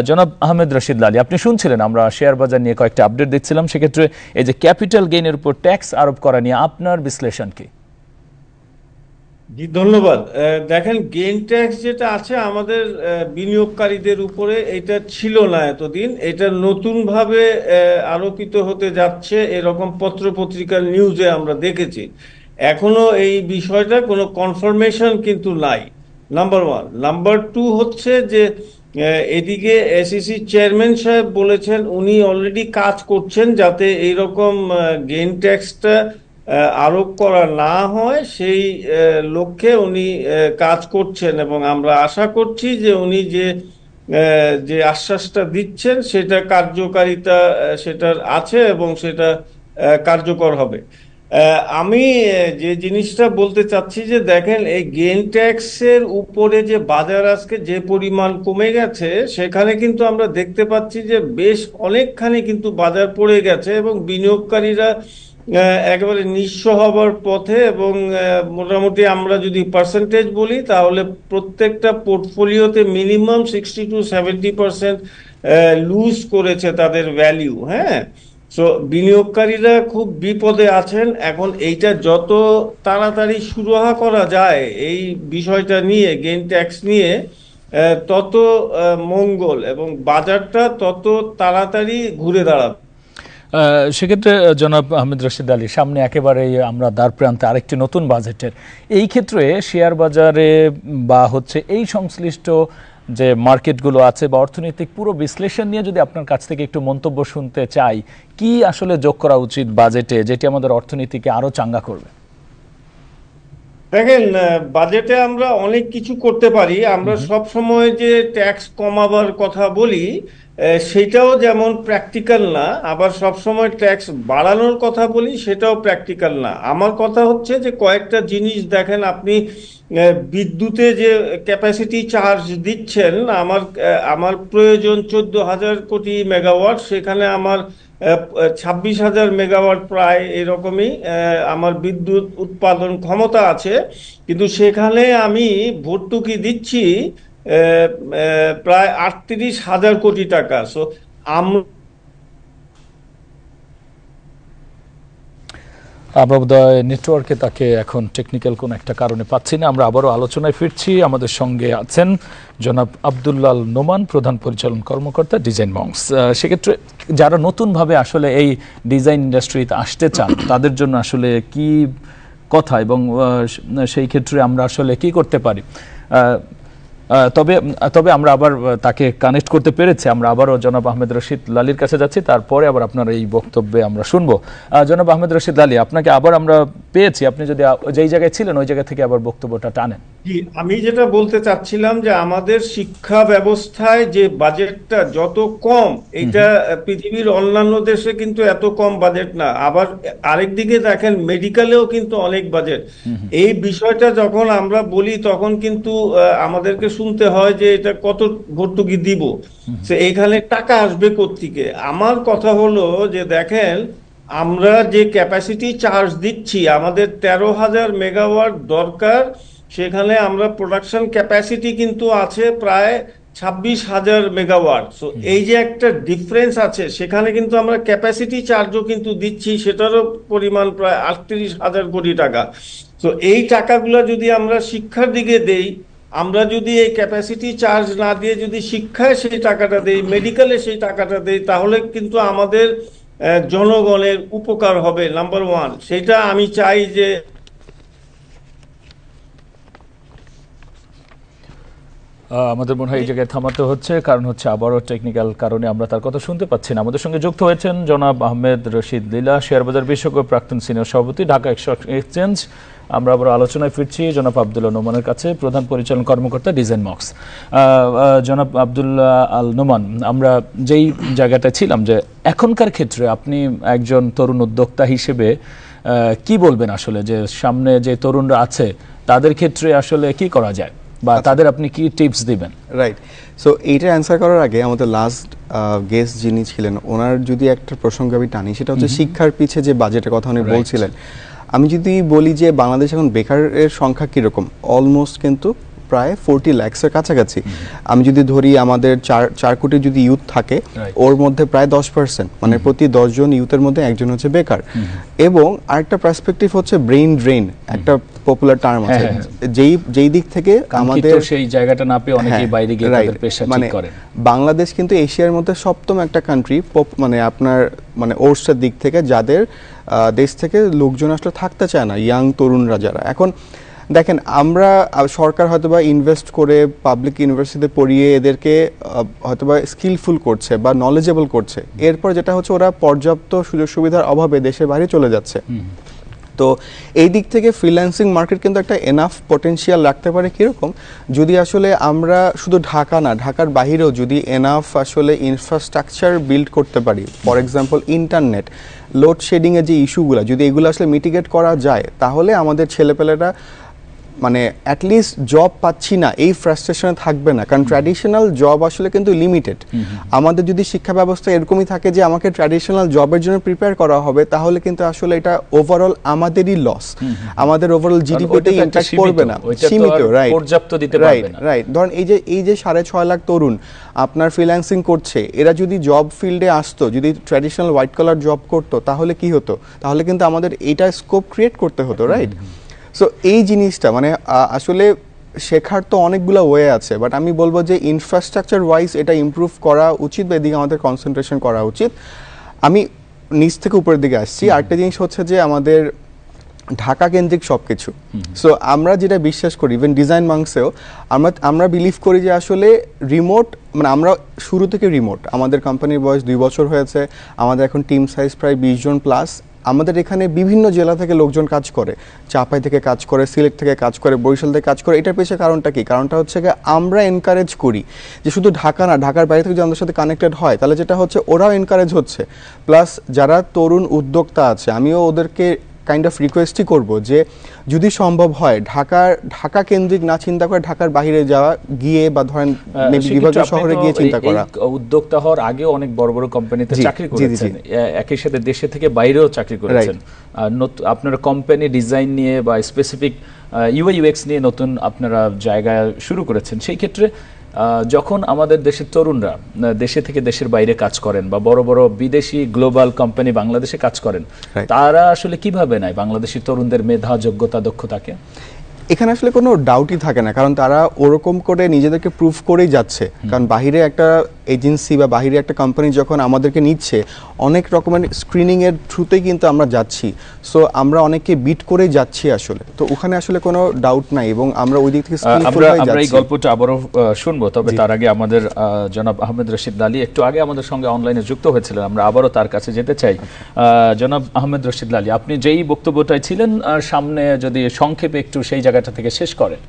Speaker 1: জনাব আহমেদ রশিদ লালী, আপনি শুনছিলেন আমরা শেয়ার বাজার নিয়ে কয়েকটা আপডেট দিচ্ছিলাম, সেক্ষেত্রে এই যে ক্যাপিটাল গেইনের উপর ট্যাক্স আরোপ করা নিয়ে আপনার বিশ্লেষণ কি?
Speaker 3: জি, ধন্যবাদ। দেখেন, গেইন ট্যাক্স যেটা আছে আমাদের বিনিয়োগকারীদের উপরে, এটা ছিল না এতদিন, এটা নতুন ভাবে আরোপিত হতে যাচ্ছে, এরকম পত্রপত্রিকার নিউজে আমরা দেখেছি। এখনো এই বিষয়টা কোনো কনফার্মেশন কিন্তু নাই, নাম্বার 1। নাম্বার 2 হচ্ছে যে এদিকে SEC চেয়ারম্যান সাহেব বলেছেন উনি অলরেডি কাজ করছেন যাতে এইরকম গেইন ট্যাক্সটা আরোপ করা না হয়, সেই লক্ষ্যে উনি কাজ করছেন, এবং আমরা আশা করছি যে উনি যে আশ্বাসটা দিচ্ছেন সেটা কার্যকারিতা সেটার আছে এবং সেটা কার্যকর হবে। আমি যে জিনিসটা বলতে চাচ্ছি যে দেখেন, এই গেইন ট্যাক্সের উপরে যে বাজার আজকে যে পরিমাণ কমে গেছে, সেখানে কিন্তু আমরা দেখতে পাচ্ছি যে বেশ অনেকখানি কিন্তু বাজার পড়ে গেছে, এবং বিনিয়োগকারীরা একেবারে নিঃস্ব হবার পথে, এবং মোটামুটি আমরা যদি পার্সেন্টেজ বলি তাহলে প্রত্যেকটা পোর্টফোলিওতে মিনিমাম 60 to 70% লুজ করেছে তাদের ভ্যালিউ। হ্যাঁ, সো বিনিয়োগকারীরা খুব বিপদে আছেন এখন। এইটা যত তাড়াতাড়ি সুরাহা করা যায় এই বিষয়টা নিয়ে, গেইন ট্যাক্স নিয়ে, তত মঙ্গল, এবং বাজারটা তত তাড়াতাড়ি ঘুরে দাঁড়াবে।
Speaker 1: সেক্ষেত্রে জনাব আহমেদ রশিদ আলী, সামনে একেবারেই আমরা দ্বার প্রান্তে আরেকটি নতুন বাজেটের, এই ক্ষেত্রে শেয়ার বাজারে বা হচ্ছে এই সংশ্লিষ্ট যে মার্কেটগুলো আছে বা অর্থনৈতিক পুরো বিশ্লেষণ নিয়ে যদি আপনার কাছ থেকে একটু মন্তব্য শুনতে চাই, কি আসলে যোগ করা উচিত বাজেটে যেটি আমাদের অর্থনীতিকে আরো চাঙ্গা করবে?
Speaker 3: দেখেন, বাজেটে আমরা অনেক কিছু করতে পারি। আমরা সব সময় যে ট্যাক্স কমাবার কথা বলি, সেটাও যেমন প্র্যাকটিক্যাল না, আবার সব সময় ট্যাক্স বাড়ানোর কথা বলি সেটাও প্র্যাকটিক্যাল না। আমার কথা হচ্ছে যে কয়েকটা জিনিস দেখেন, আপনি বিদ্যুতে যে ক্যাপাসিটি চার্জ দিচ্ছেন, আমার প্রয়োজন 14,000 কোটি মেগাওয়াট, সেখানে আমার 26,000 মেগাওয়াট প্রায় এরকমই আমার বিদ্যুৎ উৎপাদন ক্ষমতা আছে। কিন্তু সেখানে আমি ভর্তুকি দিচ্ছি প্রায় 38,000 কোটি টাকা। সো আমরা
Speaker 1: আমরা বোধহয় নেটওয়ার্কে তাকে এখন টেকনিক্যাল কোনো একটা কারণে পাচ্ছি না। আমরা আবারও আলোচনায় ফিরছি। আমাদের সঙ্গে আছেন জনাব আব্দুল্লাহ নোমান, প্রধান পরিচালন কর্মকর্তা ডিজাইন মংস। সেক্ষেত্রে যারা নতুনভাবে আসলে এই ডিজাইন ইন্ডাস্ট্রিতে আসতে চান তাদের জন্য আসলে কি কথা, এবং সেই ক্ষেত্রে আমরা আসলে কি করতে পারি? তবে তবে আমরা আবার তাকে কানেক্ট করতে পেরেছি। আমরা আবারও জনাব আহমেদ রশিদ লালির কাছে যাচ্ছি, তারপরে আবার আপনার এই বক্তব্যে আমরা শুনবো। জনাব আহমেদ রশিদ লালি, আপনাকে আবার আমরা পেয়েছি। আপনি যদি যেই জায়গায় ছিলেন ওই জায়গা থেকে আবার বক্তব্যটা টানেন।
Speaker 3: জি, আমি যেটা বলতে চাচ্ছিলাম যে আমাদের শিক্ষা ব্যবস্থায় যে বাজেটটা যত কম, এটা পৃথিবীর অন্যান্য দেশে কিন্তু এত কম বাজেট না। আবার আরেকদিকে দেখেন, মেডিকেলেও কিন্তু অনেক বাজেট। এই বিষয়টা যখন আমরা বলি তখন কিন্তু আমাদেরকে শুনতে হয় যে এটা কত ভর্তুকি দিব, সে এখানে টাকা আসবে কোত্থেকে। আমার কথা হলো যে দেখেন, আমরা যে ক্যাপাসিটি চার্জ দিচ্ছি, আমাদের 13,000 মেগাওয়াট দরকার, সেখানে আমরা প্রোডাকশন ক্যাপাসিটি কিন্তু আছে প্রায় 26,000 মেগাওয়াট। সো এই যে একটা ডিফারেন্স আছে, সেখানে কিন্তু আমরা ক্যাপাসিটি চার্জও কিন্তু দিচ্ছি, সেটারও পরিমাণ প্রায় 38,000 কোটি টাকা। তো এই টাকাগুলো যদি আমরা শিক্ষার দিকে দেই, আমরা যদি এই ক্যাপাসিটি চার্জ না দিয়ে যদি শিক্ষায় সেই টাকাটা দেই, মেডিকেলে সেই টাকাটা দেই, তাহলে কিন্তু আমাদের জনগণের উপকার হবে, নাম্বার ওয়ান। সেটা আমি চাই যে
Speaker 1: আমাদের মনে হয় এই জায়গায় থামাতে হচ্ছে, কারণ হচ্ছে আবারও টেকনিক্যাল কারণে আমরা তার কথা শুনতে পাচ্ছি না। আমাদের সঙ্গে যুক্ত হয়েছেন জনাব আহমেদ রশিদ লীলা, শেয়ারবাজার বিশেষজ্ঞ, প্রাক্তন সিনিয়র সভাপতি, ঢাকা স্টক এক্সচেঞ্জ। আমরা আবার আলোচনায় ফিরছি জনাব আব্দুল্লাহ নোমানের কাছে, প্রধান পরিচালন কর্মকর্তা ডিজাইন মক্স। জনাব আব্দুল্লাহ আল নোমান, আমরা যেই জায়গাটায় ছিলাম যে এখনকার ক্ষেত্রে আপনি একজন তরুণ উদ্যোক্তা হিসেবে কি বলবেন আসলে, যে সামনে যে তরুণরা আছে তাদের ক্ষেত্রে আসলে কি করা যায়, বা তাদের আপনি কি টিপস দিবেন?
Speaker 2: রাইট। সো এইটা অ্যান্সার করার আগে আমাদের লাস্ট গেস্ট যিনি ছিলেন ওনার যদি একটা প্রসঙ্গ আমি টানি, সেটা হচ্ছে শিক্ষার পিছে যে বাজেটের কথা উনি বলছিলেন। আমি যদি বলি যে বাংলাদেশ এখন বেকারের সংখ্যা কীরকম, অলমোস্ট কিন্তু প্রায় 40 লাখসের কাছাকাছি। আমি যদি ধরি আমাদের 4 কোটি যদি ইউথ থাকে, ওর মধ্যে প্রায় 10%, মানে প্রতি 10 জন ইউথের মধ্যে একজন হচ্ছে বেকার। এবং আরেকটা পার্সপেক্টিভ হচ্ছে ব্রেইন ড্রেন, একটা পপুলার টার্ম আছে, যেই দিক থেকে আমাদের
Speaker 1: সেই জায়গাটা না পেয়ে অনেকেই বাইরে গিয়ে তাদের পেশা ঠিক করেন।
Speaker 2: বাংলাদেশ কিন্তু এশিয়ার মধ্যে সপ্তম একটা কান্ট্রি, মানে আপনার মানে ওর্সের দিক থেকে, যাদের দেশ থেকে লোকজন আসলে থাকতে চায় না, ইয়াং তরুণরা যারা। এখন দেখেন, আমরা সরকার হয়তোবা ইনভেস্ট করে পাবলিক ইউনিভার্সিটিতে পড়িয়ে এদেরকে হয়তোবা স্কিলফুল করছে বা নলেজেবল করছে, এরপর যেটা হচ্ছে ওরা পর্যাপ্ত সুযোগ সুবিধার অভাবে দেশের বাইরে চলে যাচ্ছে। তো এই দিক থেকে ফ্রিল্যান্সিং মার্কেট কিন্তু একটা এনাফ পটেনশিয়াল রাখতে পারে। কীরকম, যদি আসলে আমরা শুধু ঢাকা না, ঢাকার বাহিরেও যদি এনাফ আসলে ইনফ্রাস্ট্রাকচার বিল্ড করতে পারি, ফর এক্সাম্পল ইন্টারনেট, লোডশেডিংয়ের যে ইস্যুগুলো, যদি এগুলো আসলে মিটিগেট করা যায়, তাহলে আমাদের ছেলেপেলেরা মানে অ্যাটলিস্ট জব পাচ্ছি না এই ফ্রাস্ট্রেশনে থাকবে না। কারণ ট্র্যাডিশনাল জব আসলে কিন্তু লিমিটেড। আমাদের যদি শিক্ষা ব্যবস্থা এরকমই থাকে যে আমাকে ট্র্যাডিশনাল জবের জন্য প্রিপেয়ার করা হবে, তাহলে কিন্তু আসলে এটা ওভারঅল আমাদেরই লস, আমাদের ওভারঅল জিডিপিতে ইমপ্যাক্ট করবে না, সীমিত। রাইট,
Speaker 1: পর্যাপ্ত দিতে পারবে না।
Speaker 2: রাইট। ধরুন এই যে 6.5 লাখ তরুণ আপনার ফ্রিল্যান্সিং করছে, এরা যদি জব ফিল্ডে আসতো, যদি ট্র্যাডিশনাল হোয়াইট কলার জব করতো, তাহলে কি হতো? তাহলে কিন্তু আমাদের এইটা স্কোপ ক্রিয়েট করতে হতো, রাইট? সো এই জিনিসটা মানে আসলে শেখার তো অনেকগুলো ওয়ে আছে, বাট আমি বলবো যে ইনফ্রাস্ট্রাকচার ওয়াইজ এটা ইমপ্রুভ করা উচিত বা এদিকে আমাদের কনসেন্ট্রেশন করা উচিত। আমি নিচ থেকে উপরের দিকে আসছি। আরেকটা জিনিস হচ্ছে যে আমাদের ঢাকা কেন্দ্রিক সব কিছু। সো আমরা যেটা বিশ্বাস করি, ইভেন ডিজাইন মাংসেও আমরা বিলিভ করি যে আসলে রিমোট, মানে আমরা শুরু থেকে রিমোট, আমাদের কোম্পানির বয়স 2 বছর হয়েছে, আমাদের এখন টিম সাইজ প্রায় 20 জন প্লাস। আমাদের এখানে বিভিন্ন জেলা থেকে লোকজন কাজ করে, চাঁপাই থেকে কাজ করে, সিলেট থেকে কাজ করে, বরিশাল থেকে কাজ করে। এটার পেছনে কারণটা কি? কারণটা হচ্ছে যে আমরা এনকারেজ করি যে শুধু ঢাকা না, ঢাকার বাইরে থেকে যদি আমাদের সাথে কানেক্টেড হয় তাহলে যেটা হচ্ছে ওরাও এনকারেজ হচ্ছে। প্লাস যারা তরুণ উদ্যোক্তা আছে আমিও ওদেরকে কাইন্ড অফ রিকোয়েস্টই করব যে যদি সম্ভব হয় ঢাকা কেন্দ্রিক না চিন্তা করে ঢাকার বাইরে যাওয়া, গিয়ে বা ধরেন বিভাগীয় শহরে গিয়ে চিন্তা করা।
Speaker 1: উদ্যোক্তা হওয়ার আগেও অনেক বড় বড় কোম্পানিতে চাকরি করেছেন, একই সাথে দেশে থেকে বাইরেও চাকরি করেছেন। আপনারা কোম্পানি ডিজাইন নিয়ে বা স্পেসিফিক ইউআই ইউএক্স নিয়ে নতুন আপনারা জায়গা শুরু করেছেন। সেই ক্ষেত্রে যখন আমাদের দেশের তরুণরা দেশে থেকে দেশের বাইরে কাজ করেন বা বড় বড় বিদেশি গ্লোবাল কোম্পানি বাংলাদেশে কাজ করেন, তারা আসলে কিভাবে নেয় বাংলাদেশি তরুণদের মেধা, যোগ্যতা, দক্ষতাকে?
Speaker 2: এখানে আসলে কোনো ডাউটই থাকে না, কারণ তারা ওরকম করে নিজেদেরকে প্রুফ করেই যাচ্ছে। কারণ বাহিরে একটা এজেন্সি বা বাহিরে একটা কোম্পানি যখন আমাদেরকে নিচ্ছে, অনেক রকমের স্ক্রিনিংয়ের থ্রুতেই কিন্তু আমরা যাচ্ছি। সো আমরা অনেককে বিট করেই যাচ্ছি আসলে, তো ওখানে আসলে কোনো ডাউট নাই এবং আমরা ওই দিক থেকে
Speaker 1: আমরা এই গল্পটা আবারও শুনবো। তবে তার আগে আমাদের জনাব আহমেদ রশিদ লালী একটু আগে আমাদের সঙ্গে অনলাইনে যুক্ত হয়েছিলেন, আমরা আবারও তার কাছে যেতে চাই। জনাব আহমেদ রশিদ লালী, আপনি যেই বক্তব্যটায় ছিলেন সামনে যদি সংক্ষেপে একটু সেই জায়গাটা থেকে শেষ করেন।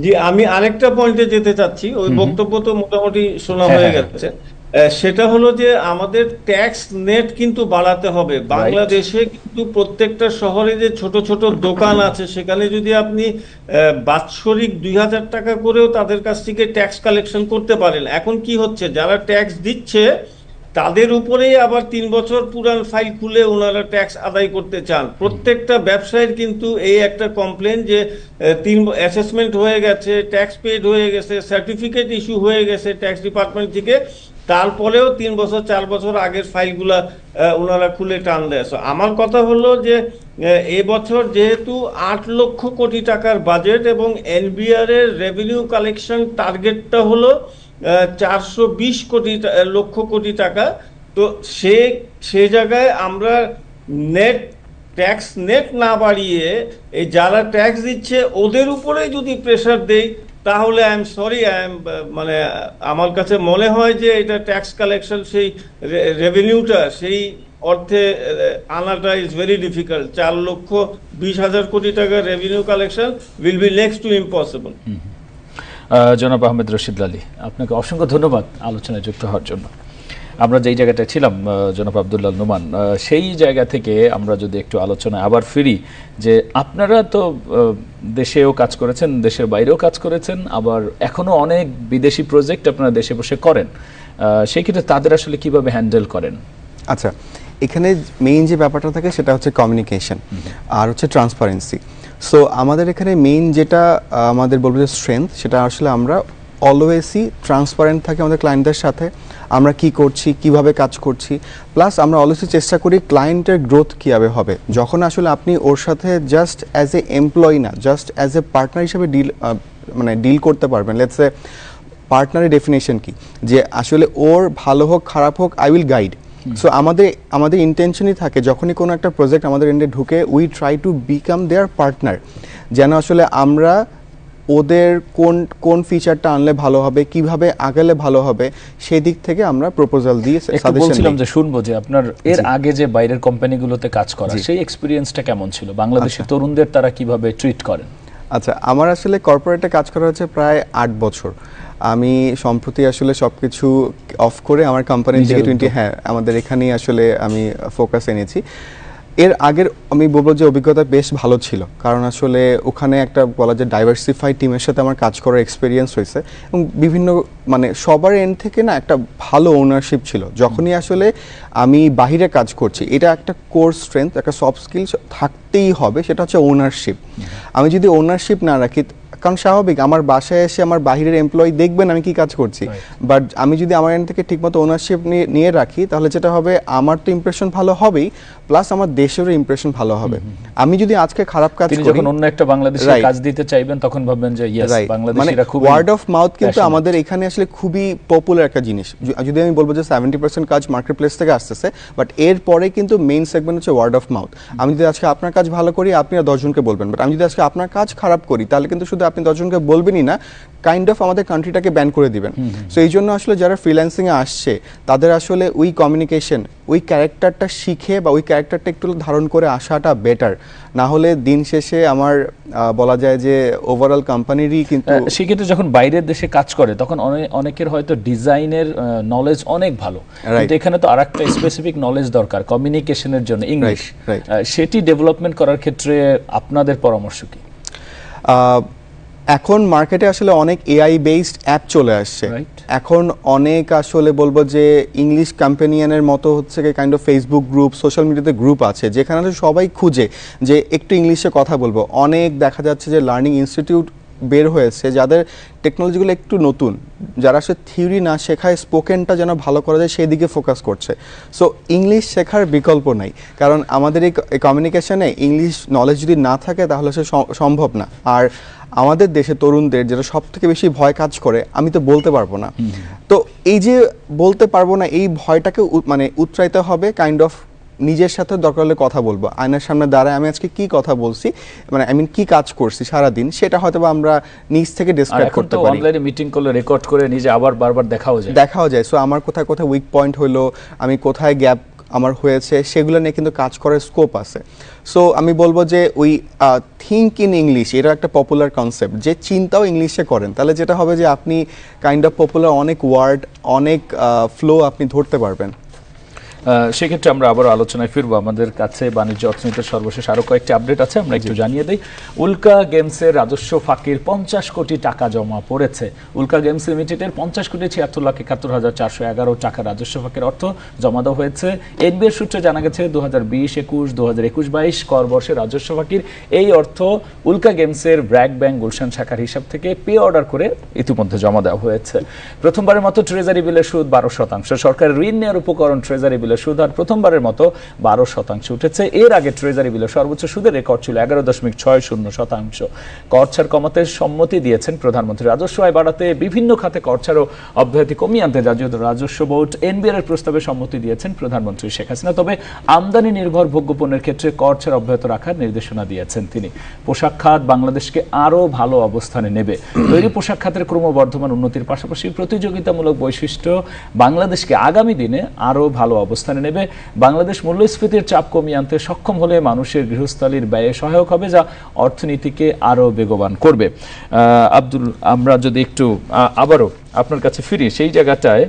Speaker 3: জি, আমি আরেকটা পয়েন্টে যেতে চাচ্ছি। ওই বক্তব্য তো মোটামুটি শোনা হয়ে গেছে। সেটা হলো যে আমাদের ট্যাক্স নেট কিন্তু বাড়াতে হবে। বাংলাদেশে কিন্তু প্রত্যেকটা শহরে যে ছোট ছোট দোকান আছে, সেখানে যদি আপনি বাৎসরিক 2000 টাকা করেও তাদের কাছ থেকে ট্যাক্স কালেকশন করতে পারেন। এখন কি হচ্ছে, যারা ট্যাক্স দিচ্ছে তাদের উপরেই আবার 3 বছর পুরান ফাইল খুলে ওনারা ট্যাক্স আদায় করতে চান। প্রত্যেকটা ব্যবসায়ীর কিন্তু এই একটা কমপ্লেন যে 3 অ্যাসেসমেন্ট হয়ে গেছে, ট্যাক্স পেড হয়ে গেছে, সার্টিফিকেট ইস্যু হয়ে গেছে ট্যাক্স ডিপার্টমেন্ট থেকে, তারপরেও 3 বছর 4 বছর আগের ফাইলগুলা ওনারা খুলে টান দেয়। আমার কথা হলো যে এবছর যেহেতু 8 লক্ষ কোটি টাকার বাজেট এবং এনবিআর এর রেভিনিউ কালেকশন টার্গেটটা হলো 420 লক্ষ কোটি টাকা, তো সে জায়গায় আমরা ট্যাক্স নেট না বাড়িয়ে এই যারা ট্যাক্স দিচ্ছে ওদের উপরে যদি প্রেসার দেই, তাহলে মানে আমার কাছে মনে হয় যে এটা ট্যাক্স কালেকশন সেই রেভিনিউটা সেই অর্থে আনাটা ইজ ভেরি ডিফিকাল্ট। 4,20,000 কোটি টাকার revenue collection will be next to impossible.
Speaker 1: জনাব আহমেদ রশিদ লালী, আপনাকে অসংখ্য ধন্যবাদ আলোচনায় যুক্ত হওয়ার জন্য। আমরা যেই জায়গাটা ছিলাম জনাব আব্দুল্লাহ নোমান, সেই জায়গা থেকে আমরা যদি একটু আলোচনায় আবার ফিরি যে আপনারা তো দেশেও কাজ করেছেন, দেশের বাইরেও কাজ করেছেন, আবার এখনও অনেক বিদেশি প্রজেক্ট আপনারা দেশে বসে করেন, সেই ক্ষেত্রে তাদের আসলে কিভাবে হ্যান্ডেল করেন?
Speaker 2: আচ্ছা, এখানে মেইন যে ব্যাপারটা থাকে সেটা হচ্ছে কমিউনিকেশন আর হচ্ছে ট্রান্সপারেন্সি। সো আমাদের এখানে মেইন যেটা আমাদের বলবো যে স্ট্রেংথ, সেটা আসলে আমরা অলওয়েজই ট্রান্সপারেন্ট থাকি আমাদের ক্লায়েন্টদের সাথে, আমরা কি করছি, কিভাবে কাজ করছি, প্লাস আমরা অলওয়েজই চেষ্টা করি ক্লায়েন্টের গ্রোথ কীভাবে হবে। যখন আসলে আপনি ওর সাথে জাস্ট অ্যাজ এ এমপ্লয়ি না, জাস্ট অ্যাজ এ পার্টনার হিসেবে ডিল করতে পারবেন। লেটস সে পার্টনারের ডেফিনেশন কি, যে আসলে ওর ভালো হোক খারাপ হোক আই উইল গাইড। সো আমাদের ইন্টেনশনই থাকে যখনই কোনো একটা প্রজেক্ট আমাদের এন্ডে ঢুকে, we try to become their partner, যেন আসলে আমরা ওদের কোন ফিচারটা আনলে ভালো হবে, কিভাবে আগালে ভালো হবে, সেই দিক থেকে আমরা প্রপোজাল দিয়ে
Speaker 1: বলছিলাম যে শুনবো যে আপনার এর আগে যে বাইরের কোম্পানিগুলোতে কাজ করা সেই এক্সপেরিয়েন্সটা কেমন ছিল, বাংলাদেশের তরুণদের তারা কিভাবে ট্রিট করেন?
Speaker 2: আচ্ছা, আমার আসলে কর্পোরেটে কাজ করা হচ্ছে প্রায় 8 বছর। আমি সম্প্রতি আসলে সবকিছু অফ করে আমার কোম্পানি G20 আমাদের এখানেই আসলে আমি ফোকাস এনেছি। এর আগের আমি বলবো যে অভিজ্ঞতা বেশ ভালো ছিল, কারণ আসলে ওখানে একটা বলা যায় ডাইভার্সিফাইড টিমের সাথে আমার কাজ করার এক্সপিরিয়েন্স হয়েছে এবং বিভিন্ন মানে সবার এন্ড থেকে না একটা ভালো ওনারশিপ ছিল। যখনই আসলে আমি বাহিরে কাজ করছি, এটা একটা কোর স্ট্রেংথ, একটা সফট স্কিলস থাকতেই হবে, সেটা হচ্ছে ওনারশিপ। আমি যদি ওনারশিপ না রাখি, কারণ স্বাভাবিক আমার বাসায় এসে আমার বাহিরের এমপ্লয়ি দেখবেন আমি কি কাজ করছি, বাট আমি যদি আমার এন্ড থেকে ঠিকমতো ওনারশিপ নিয়ে রাখি, তাহলে যেটা হবে আমার তো ইমপ্রেশন ভালো হবেই, প্লাস আমার দেশেরও ইমপ্রেশন ভালো হবে। আমি যদি আজকে খারাপ কাজ করি,
Speaker 1: যখন অন্য একটা বাংলাদেশে কাজ দিতে চাইবেন তখন ভাববেন যে ইয়েস বাংলাদেশিরা খুব
Speaker 2: ওয়ার্ড অফ মাউথ কিন্তু আমাদের এখানে আসলে খুবই পপুলার একটা জিনিস। যদি আমি বলবো যে 70% কাজ মার্কেট প্লেস থেকে আসতেছে, বাট এর পরে কিন্তু মেইন সেগমেন্ট হচ্ছে ওয়ার্ড অফ মাউথ। আমি যদি আজকে আপনার কাজ ভালো করি, আপনি 10 জনকে বলবেন, বাট আমি যদি আজকে আপনার কাজ খারাপ করি, তাহলে কিন্তু শুধু আপনি 10 জনকে বলবেনই না, কাইন্ড অফ আমাদের কান্ট্রিটাকে ব্যান করে দিবেন। সো এই জন্য আসলে যারা ফ্রিল্যান্সিং এ আসছে তাদের আসলে ওই কমিউনিকেশন, ওই ক্যারেক্টারটা শিখে বা ওই ক্যারেক্টারটা একটু ধারণ করে আসাটা বেটার, না হলে দিন শেষে আমার বলা যায় যে ওভারঅল কোম্পানিরই কিন্তু
Speaker 1: সেক্ষেত্রে যখন বাইরের দেশে কাজ করে তখন অনেকের হয়তো ডিজাইনের নলেজ অনেক ভালো, কিন্তু এখানে তো আরেকটা স্পেসিফিক নলেজ দরকার কমিউনিকেশনের জন্য, ইংলিশ। সেটি ডেভেলপমেন্ট করার ক্ষেত্রে আপনাদের পরামর্শ কি?
Speaker 2: এখন মার্কেটে আসলে অনেক এআই বেসড অ্যাপ চলে আসছে। এখন অনেক আসলে বলবো যে ইংলিশ কম্পেনিয়ানের মতো হচ্ছে kind of Facebook group, social মিডিয়াতে গ্রুপ আছে যেখানে সবাই খুঁজে যে একটু ইংলিশে কথা বলবো। অনেক দেখা যাচ্ছে যে লার্নিং ইনস্টিটিউট বের হয়েছে যাদের টেকনোলজিগুলো একটু নতুন, যারা আসলে থিওরি না শেখায় স্পোকেনটা যেন ভালো করা যায় সেই দিকে ফোকাস করছে। সো ইংলিশ শেখার বিকল্প নাই, কারণ আমাদের এই কমিউনিকেশনে ইংলিশ নলেজ যদি না থাকে তাহলে সে সম্ভব না। আর আমাদের দেশে তরুণদের যেটা সব থেকে বেশি ভয় কাজ করে, আমি তো বলতে পারবো না, তো এই যে বলতে পারবো না এই ভয়টাকে মানে উৎসাহিত হবে কাইন্ড অফ নিজের সাথে দরকার হলে কথা বলবো, আয়নার সামনে দাঁড়ায় আমি আজকে কি কথা বলছি, মানে আই মিন কি কাজ করছি সারা দিন, সেটা হয়তো আমরা নিজ থেকে ডেসক্রাইব করতে পারি।
Speaker 1: অনলাইনে মিটিং করলে রেকর্ড করে নিজে আবার বারবার দেখাও যায়।
Speaker 2: সো আমার কোথায় কোথায় উইক পয়েন্ট হলো, আমি কোথায় গ্যাপ আমার হয়েছে, সেগুলো নিয়ে কিন্তু কাজ করার স্কোপ আছে। সো আমি বলবো যে ওই থিঙ্ক ইন ইংলিশ, এটা একটা পপুলার কনসেপ্ট, যে চিন্তাও ইংলিশে করেন, তাহলে যেটা হবে যে আপনি কাইন্ড অফ পপুলার অনেক ওয়ার্ড, অনেক ফ্লো আপনি ধরতে পারবেন।
Speaker 1: সেক্ষেত্রে আমরা আবার আলোচনায় ফিরবো। আমাদের কাছে বাণিজ্য অর্থনীতির সর্বশেষ আরও কয়েকটি আপডেট আছে, আমরা একটু জানিয়ে দিই। উল্কা গেমসের রাজস্ব ফাঁকির 50 কোটি টাকা জমা পড়েছে। উল্কা গেমস লিমিটেডের 50,76,71,411 টাকা রাজস্ব ফাঁকির অর্থ জমা দেওয়া হয়েছে। এনবিআর সূত্রে জানা গেছে 2020-21, 2021-22 কর বর্ষে রাজস্ব ফাঁকির এই অর্থ উল্কা গেমসের ব্র্যাক ব্যাংক গুলশান শাখার হিসাব থেকে পে অর্ডার করে ইতিমধ্যে জমা দেওয়া হয়েছে। প্রথমবারের মতো ট্রেজারি বিলের সুদ 12%। সরকারের ঋণ নেওয়ার উপকরণ ট্রেজারি বিলের সুদ আর প্রথমবারের মতো 12% উঠেছে। এর আগে ট্রেজারি বিলের সর্বোচ্চ সুদের রেকর্ড ছিল 11.60%। কর ছাড় কমাতে সম্মতি দিয়েছেন প্রধানমন্ত্রী। রাজস্ব আয় বাড়াতে বিভিন্ন খাতে কর ছাড় অব্যাহতি কমিয়ে আনতে জাতীয় রাজস্ব বোর্ড এনবিআর এর প্রস্তাবে সম্মতি দিয়েছেন প্রধানমন্ত্রী শেখ হাসিনা। তবে আমদানি নির্ভর ভোগ্যপণ্যের ক্ষেত্রে কর ছাড় অব্যাহত রাখার নির্দেশনা দিয়েছেন তিনি। পোশাক খাত বাংলাদেশকে আরও ভালো অবস্থানে নেবে। তৈরি পোশাক খাতের ক্রমবর্ধমান উন্নতির পাশাপাশি প্রতিযোগিতামূলক বৈশিষ্ট্য বাংলাদেশকে আগামী দিনে আরও ভালো অবস্থানে নেবে। বাংলাদেশ মূল্যস্ফীতির চাপ কমিয়ে আনতে সক্ষম হলে মানুষের গৃহস্থালির ব্যয়ে সহায়ক হবে, যা অর্থনীতিকে আরও বেগবান করবে। আব্দুল, আমরা যদি একটু আবারও আপনার কাছে ফিরি, সেই জায়গাটায়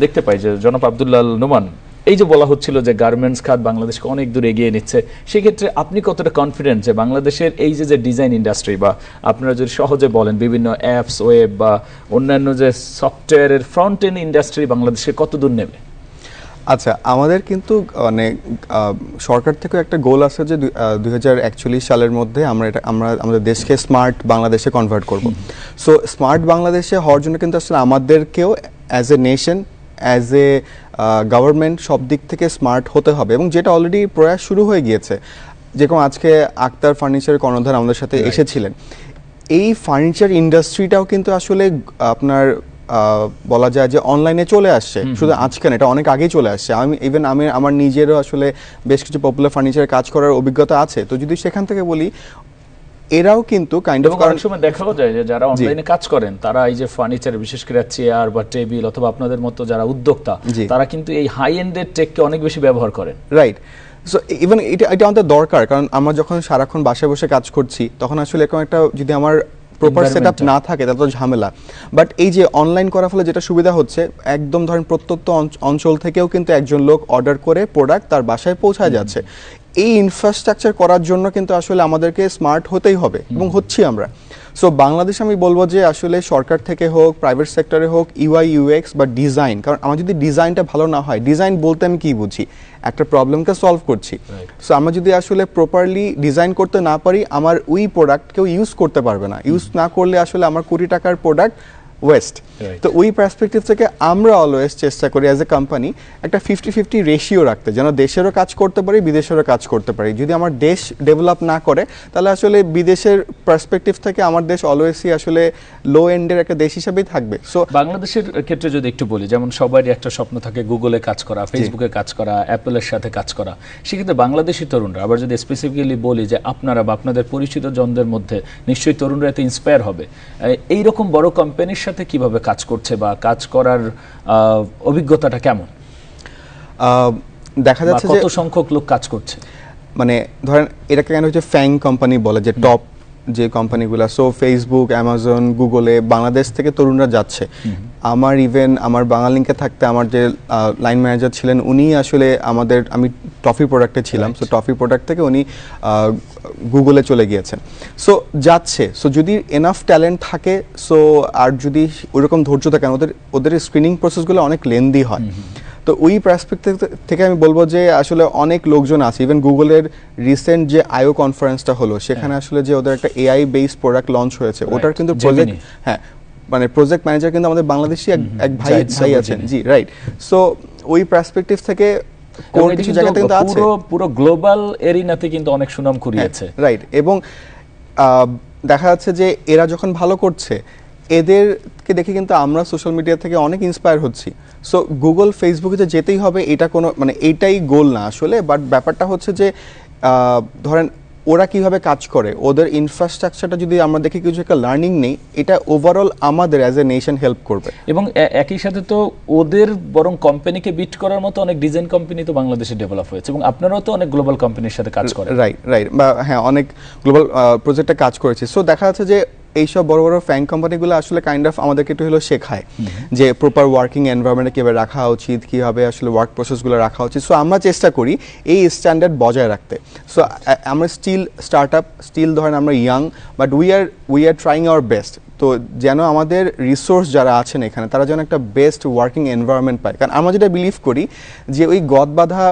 Speaker 1: দেখতে পাই যে জনাব আব্দুল্লাহ নোমান, এই যে বলা হচ্ছিল যে গার্মেন্টস খাত বাংলাদেশকে অনেক দূর এগিয়ে নিচ্ছে, সেক্ষেত্রে আপনি কতটা কনফিডেন্ট যে বাংলাদেশের এই যে ডিজাইন ইন্ডাস্ট্রি, বা আপনারা যদি সহজে বলেন বিভিন্ন অ্যাপস, ওয়েব বা অন্যান্য যে সফটওয়্যারের ফ্রন্ট এন্ড ইন্ডাস্ট্রি বাংলাদেশে কত দূর নেবে?
Speaker 2: আচ্ছা, আমাদের কিন্তু মানে সরকার থেকে একটা গোল আছে যে 2041 সালের মধ্যে আমরা আমাদের দেশকে স্মার্ট বাংলাদেশে কনভার্ট করব। সো স্মার্ট বাংলাদেশে হওয়ার জন্য কিন্তু আসলে আমাদেরকেও as a nation, as a government সব দিক থেকে স্মার্ট হতে হবে, এবং যেটা অলরেডি প্রয়াস শুরু হয়ে গিয়েছে। যেরকম আজকে আক্তার ফার্নিচারের কর্ণধার আমাদের সাথে এসেছিলেন, এই ফার্নিচার ইন্ডাস্ট্রিটাও কিন্তু আসলে আপনার বলা যায় যে অনলাইনে চলে আসছে। শুধু আজকে না, এটা অনেক আগেই চলে আসছে। আমি আমার নিজেরও আসলে বেশ কিছু পপুলার ফার্নিচারে কাজ করার অভিজ্ঞতা আছে। তো যদি সেখান থেকে বলি, এরাও কিন্তু কাইন্ড অফ
Speaker 1: অনেক সময় দেখাও যায় যে যারা অনলাইনে কাজ করেন তারা এই যে ফার্নিচার, বিশেষ করে চেয়ার বা টেবিল অথবা আপনাদের মতো যারা উদ্যোক্তা, তারা কিন্তু এই হাই এন্ডের টেককে অনেক বেশি ব্যবহার করেন।
Speaker 2: রাইট। সো ইভেন এটা আমাদের দরকার, কারণ আমরা যখন সারাক্ষণ বাসায় বসে কাজ করছি তখন আসলে এরকম একটা যদি আমার প্রপার সেটআপ না থাকে তাহলে তো ঝামেলা। বাট এই যে অনলাইন করার ফলে যেটা সুবিধা হচ্ছে, একদম ধরেন প্রত্যন্ত অঞ্চল থেকেও কিন্তু একজন লোক অর্ডার করে প্রোডাক্ট তার বাসায় পৌঁছায় যাচ্ছে। এই ইনফ্রাস্ট্রাকচার করার জন্য কিন্তু আসলে আমাদেরকে স্মার্ট হতেই হবে, এবং হচ্ছি আমরা। সো বাংলাদেশ আমি বলবো যে আসলে সরকার থেকে হোক, প্রাইভেট সেক্টরে হোক, ইউআই ইউএক্স বা ডিজাইন, কারণ আমার যদি ডিজাইনটা ভালো না হয়, ডিজাইন বলতে আমি কি বুঝি, একটা প্রবলেমকে সলভ করছি। সো আমরা যদি আসলে প্রপারলি ডিজাইন করতে না পারি, আমার ওই প্রোডাক্ট কেউ ইউজ করতে পারবে না। ইউজ না করলে আসলে আমার কোটি টাকার প্রোডাক্ট ওয়েস্ট। তো ওই পার্সপেক্টিভ থেকে আমরা অলওয়েজ চেষ্টা করি অ্যাজ এ কোম্পানি একটা 50-50 রেশিও রাখতে, যেন দেশেরও কাজ করতে পারি, বিদেশেরও কাজ করতে পারি। যদি আমার দেশ ডেভেলপ না করে, তাহলে আসলে বিদেশের পার্সপেক্টিভ থেকে আমার দেশ অলওয়েজই আসলে লো এন্ডের একটা দেশ হিসেবেই থাকবে। সো
Speaker 1: বাংলাদেশের ক্ষেত্রে যদি একটু বলি, যেমন সবারই একটা স্বপ্ন থাকে গুগলে কাজ করা, ফেসবুকে কাজ করা, অ্যাপলের সাথে কাজ করা। সেক্ষেত্রে বাংলাদেশি তরুণরা, আবার যদি স্পেসিফিক্যালি বলি যে আপনারা বা আপনাদের পরিচিত জনদের মধ্যে নিশ্চয়ই তরুণরা এতে ইন্সপায়ার হবে, এইরকম বড় কোম্পানির সাথে কিভাবে কাজ করছে বা কাজ করার অভিজ্ঞতাটা কেমন?
Speaker 2: দেখা যাচ্ছে যে
Speaker 1: কত সংখ্যক লোক কাজ করছে?
Speaker 2: মানে ধরেন এটাকে কেন হচ্ছে ফ্যাং কোম্পানি বলে, যে টপ যে কোম্পানিগুলো, সো ফেসবুক, অ্যামাজন, গুগলে বাংলাদেশ থেকে তরুণরা যাচ্ছে। আমার ইভেন আমার বাংলালিংকে থাকতে আমার যে লাইন ম্যানেজার ছিলেন উনি আসলে আমি টফি প্রোডাক্টে ছিলাম, সো টফি প্রোডাক্ট থেকে উনি গুগলে চলে গিয়েছেন। সো যাচ্ছে, সো যদি এনাফ ট্যালেন্ট থাকে, সো আর যদি ওইরকম ধৈর্য থাকে, ওদের স্ক্রিনিং প্রসেসগুলো অনেক লেন্দি হয়। তো ওই পার্সপেক্টিভ থেকে আমি বলবো যে আসলে অনেক লোকজন আছে। ইভেন গুগলের রিসেন্ট যে আইও কনফারেন্সটা হলো, সেখানে আসলে যে ওদের একটা এআই বেসড প্রোডাক্ট লঞ্চ হয়েছে, ওটার কিন্তু প্রজেক্ট, হ্যাঁ মানে প্রজেক্ট ম্যানেজার কিন্তু আমাদের বাংলাদেশি এক ভাই আছেন। জি, রাইট। সো ওই পার্সপেক্টিভ থেকে কিছু জায়গাতে কিন্তু আছে,
Speaker 1: পুরো গ্লোবাল এরিনাতে কিন্তু অনেক সুনাম কুড়িয়েছে।
Speaker 2: রাইট। এবং দেখা যাচ্ছে যে এরা যখন ভালো করছে, এদেরকে দেখে কিন্তু আমরা সোশ্যাল মিডিয়া থেকে অনেক ইন্সপায়ার হচ্ছি। সো গুগল, ফেসবুকে যে যেতেই হবে এটা কোনো মানে এইটাই গোল না আসলে, বাট ব্যাপারটা হচ্ছে যে ধরেন ওরা কিভাবে কাজ করে, ওদের ইনফ্রাস্ট্রাকচারটা যদি আমরা দেখি কিছু একটা লার্নিং নেই, এটা ওভারঅল আমাদের অ্যাজ এ নেশন হেল্প করবে।
Speaker 1: এবং একই সাথে তো ওদের বরং কোম্পানিকে বিট করার মতো অনেক ডিজাইন কোম্পানি তো বাংলাদেশে ডেভেলপ হয়েছে, এবং আপনারাও তো অনেক গ্লোবাল কোম্পানির সাথে কাজ করেন।
Speaker 2: রাইট, বা হ্যাঁ অনেক গ্লোবাল প্রজেক্টে কাজ করেছি। সো দেখা যাচ্ছে যে এইসব বড় বড় ফ্যাং কোম্পানিগুলো আসলে কাইন্ড অফ আমাদেরকে একটু হলেও শেখায় যে প্রপার ওয়ার্কিং এনভায়রনমেন্টে কীভাবে রাখা উচিত, কীভাবে আসলে ওয়ার্ক প্রসেসগুলো রাখা উচিত। সো আমরা চেষ্টা করি এই স্ট্যান্ডার্ড বজায় রাখতে। সো আমরা স্টার্ট আপ ধরেন আমরা young, but we are trying our best. তো যেন আমাদের রিসোর্স যারা আছেন এখানে, তারা যেন একটা বেস্ট ওয়ার্কিং এনভায়রনমেন্ট পায়। কারণ আমরা যেটা বিলিভ করি যে ওই গদবাঁধা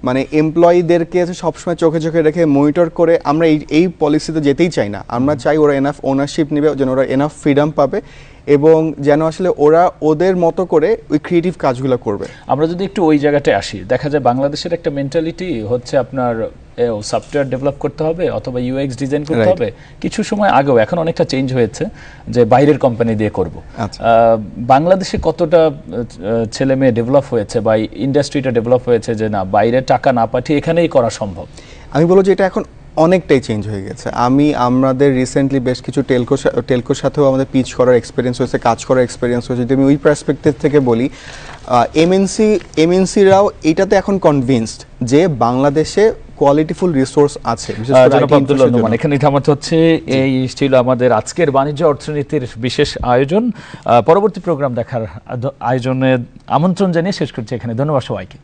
Speaker 2: মানে এমপ্লয়ীদেরকে সবসময় চোখে চোখে রেখে মনিটর করে আমরা এই পলিসিতে যেতেই চাই না। আমরা চাই ওরা এনাফ ওনারশিপ নেবে, যেন ওরা এনাফ ফ্রিডম পাবে, এবং যেন আসলে ওরা ওদের মতো করে ওই ক্রিয়েটিভ কাজগুলো করবে।
Speaker 1: আমরা যদি একটু ওই জায়গাটায় আসি, দেখা যায় বাংলাদেশের একটা মেন্টালিটি হচ্ছে আপনার সফটওয়্যার ডেভেলপ করতে হবে অথবা ইউএক্স ডিজাইন করতে হবে। কিছু সময় আগেও, এখন অনেকটা চেঞ্জ হয়েছে, যে বাইরের কোম্পানি দিয়ে করব। বাংলাদেশে কতটা ছেলে মেয়ে ডেভেলপ হয়েছে বা ইন্ডাস্ট্রিটা ডেভেলপ হয়েছে যে না, বাইরে টাকা না পাঠিয়ে এখানেই করা সম্ভব?
Speaker 2: আমি বলবো যে এটা এখন অনেকটাই চেঞ্জ হয়ে গেছে। আমাদের রিসেন্টলি বেশ কিছু টেলকোর সাথেও আমাদের পিচ করার এক্সপিরিয়েন্স হয়েছে, কাজ করার এক্সপিরিয়েন্স হয়েছে। যদি আমি ওই পার্সপেক্টিভ থেকে বলি, এমএনসিরাও এটাতে এখন কনভিন্সড যে বাংলাদেশে কোয়ালিটিফুল রিসোর্স আছে।
Speaker 1: এখানে থামাতে হচ্ছে। এই ছিল আমাদের আজকের বাণিজ্য অর্থনীতির বিশেষ আয়োজন। পরবর্তী প্রোগ্রাম দেখার আয়োজনে আমন্ত্রণ জানিয়ে শেষ করছি এখানে। ধন্যবাদ সবাইকে।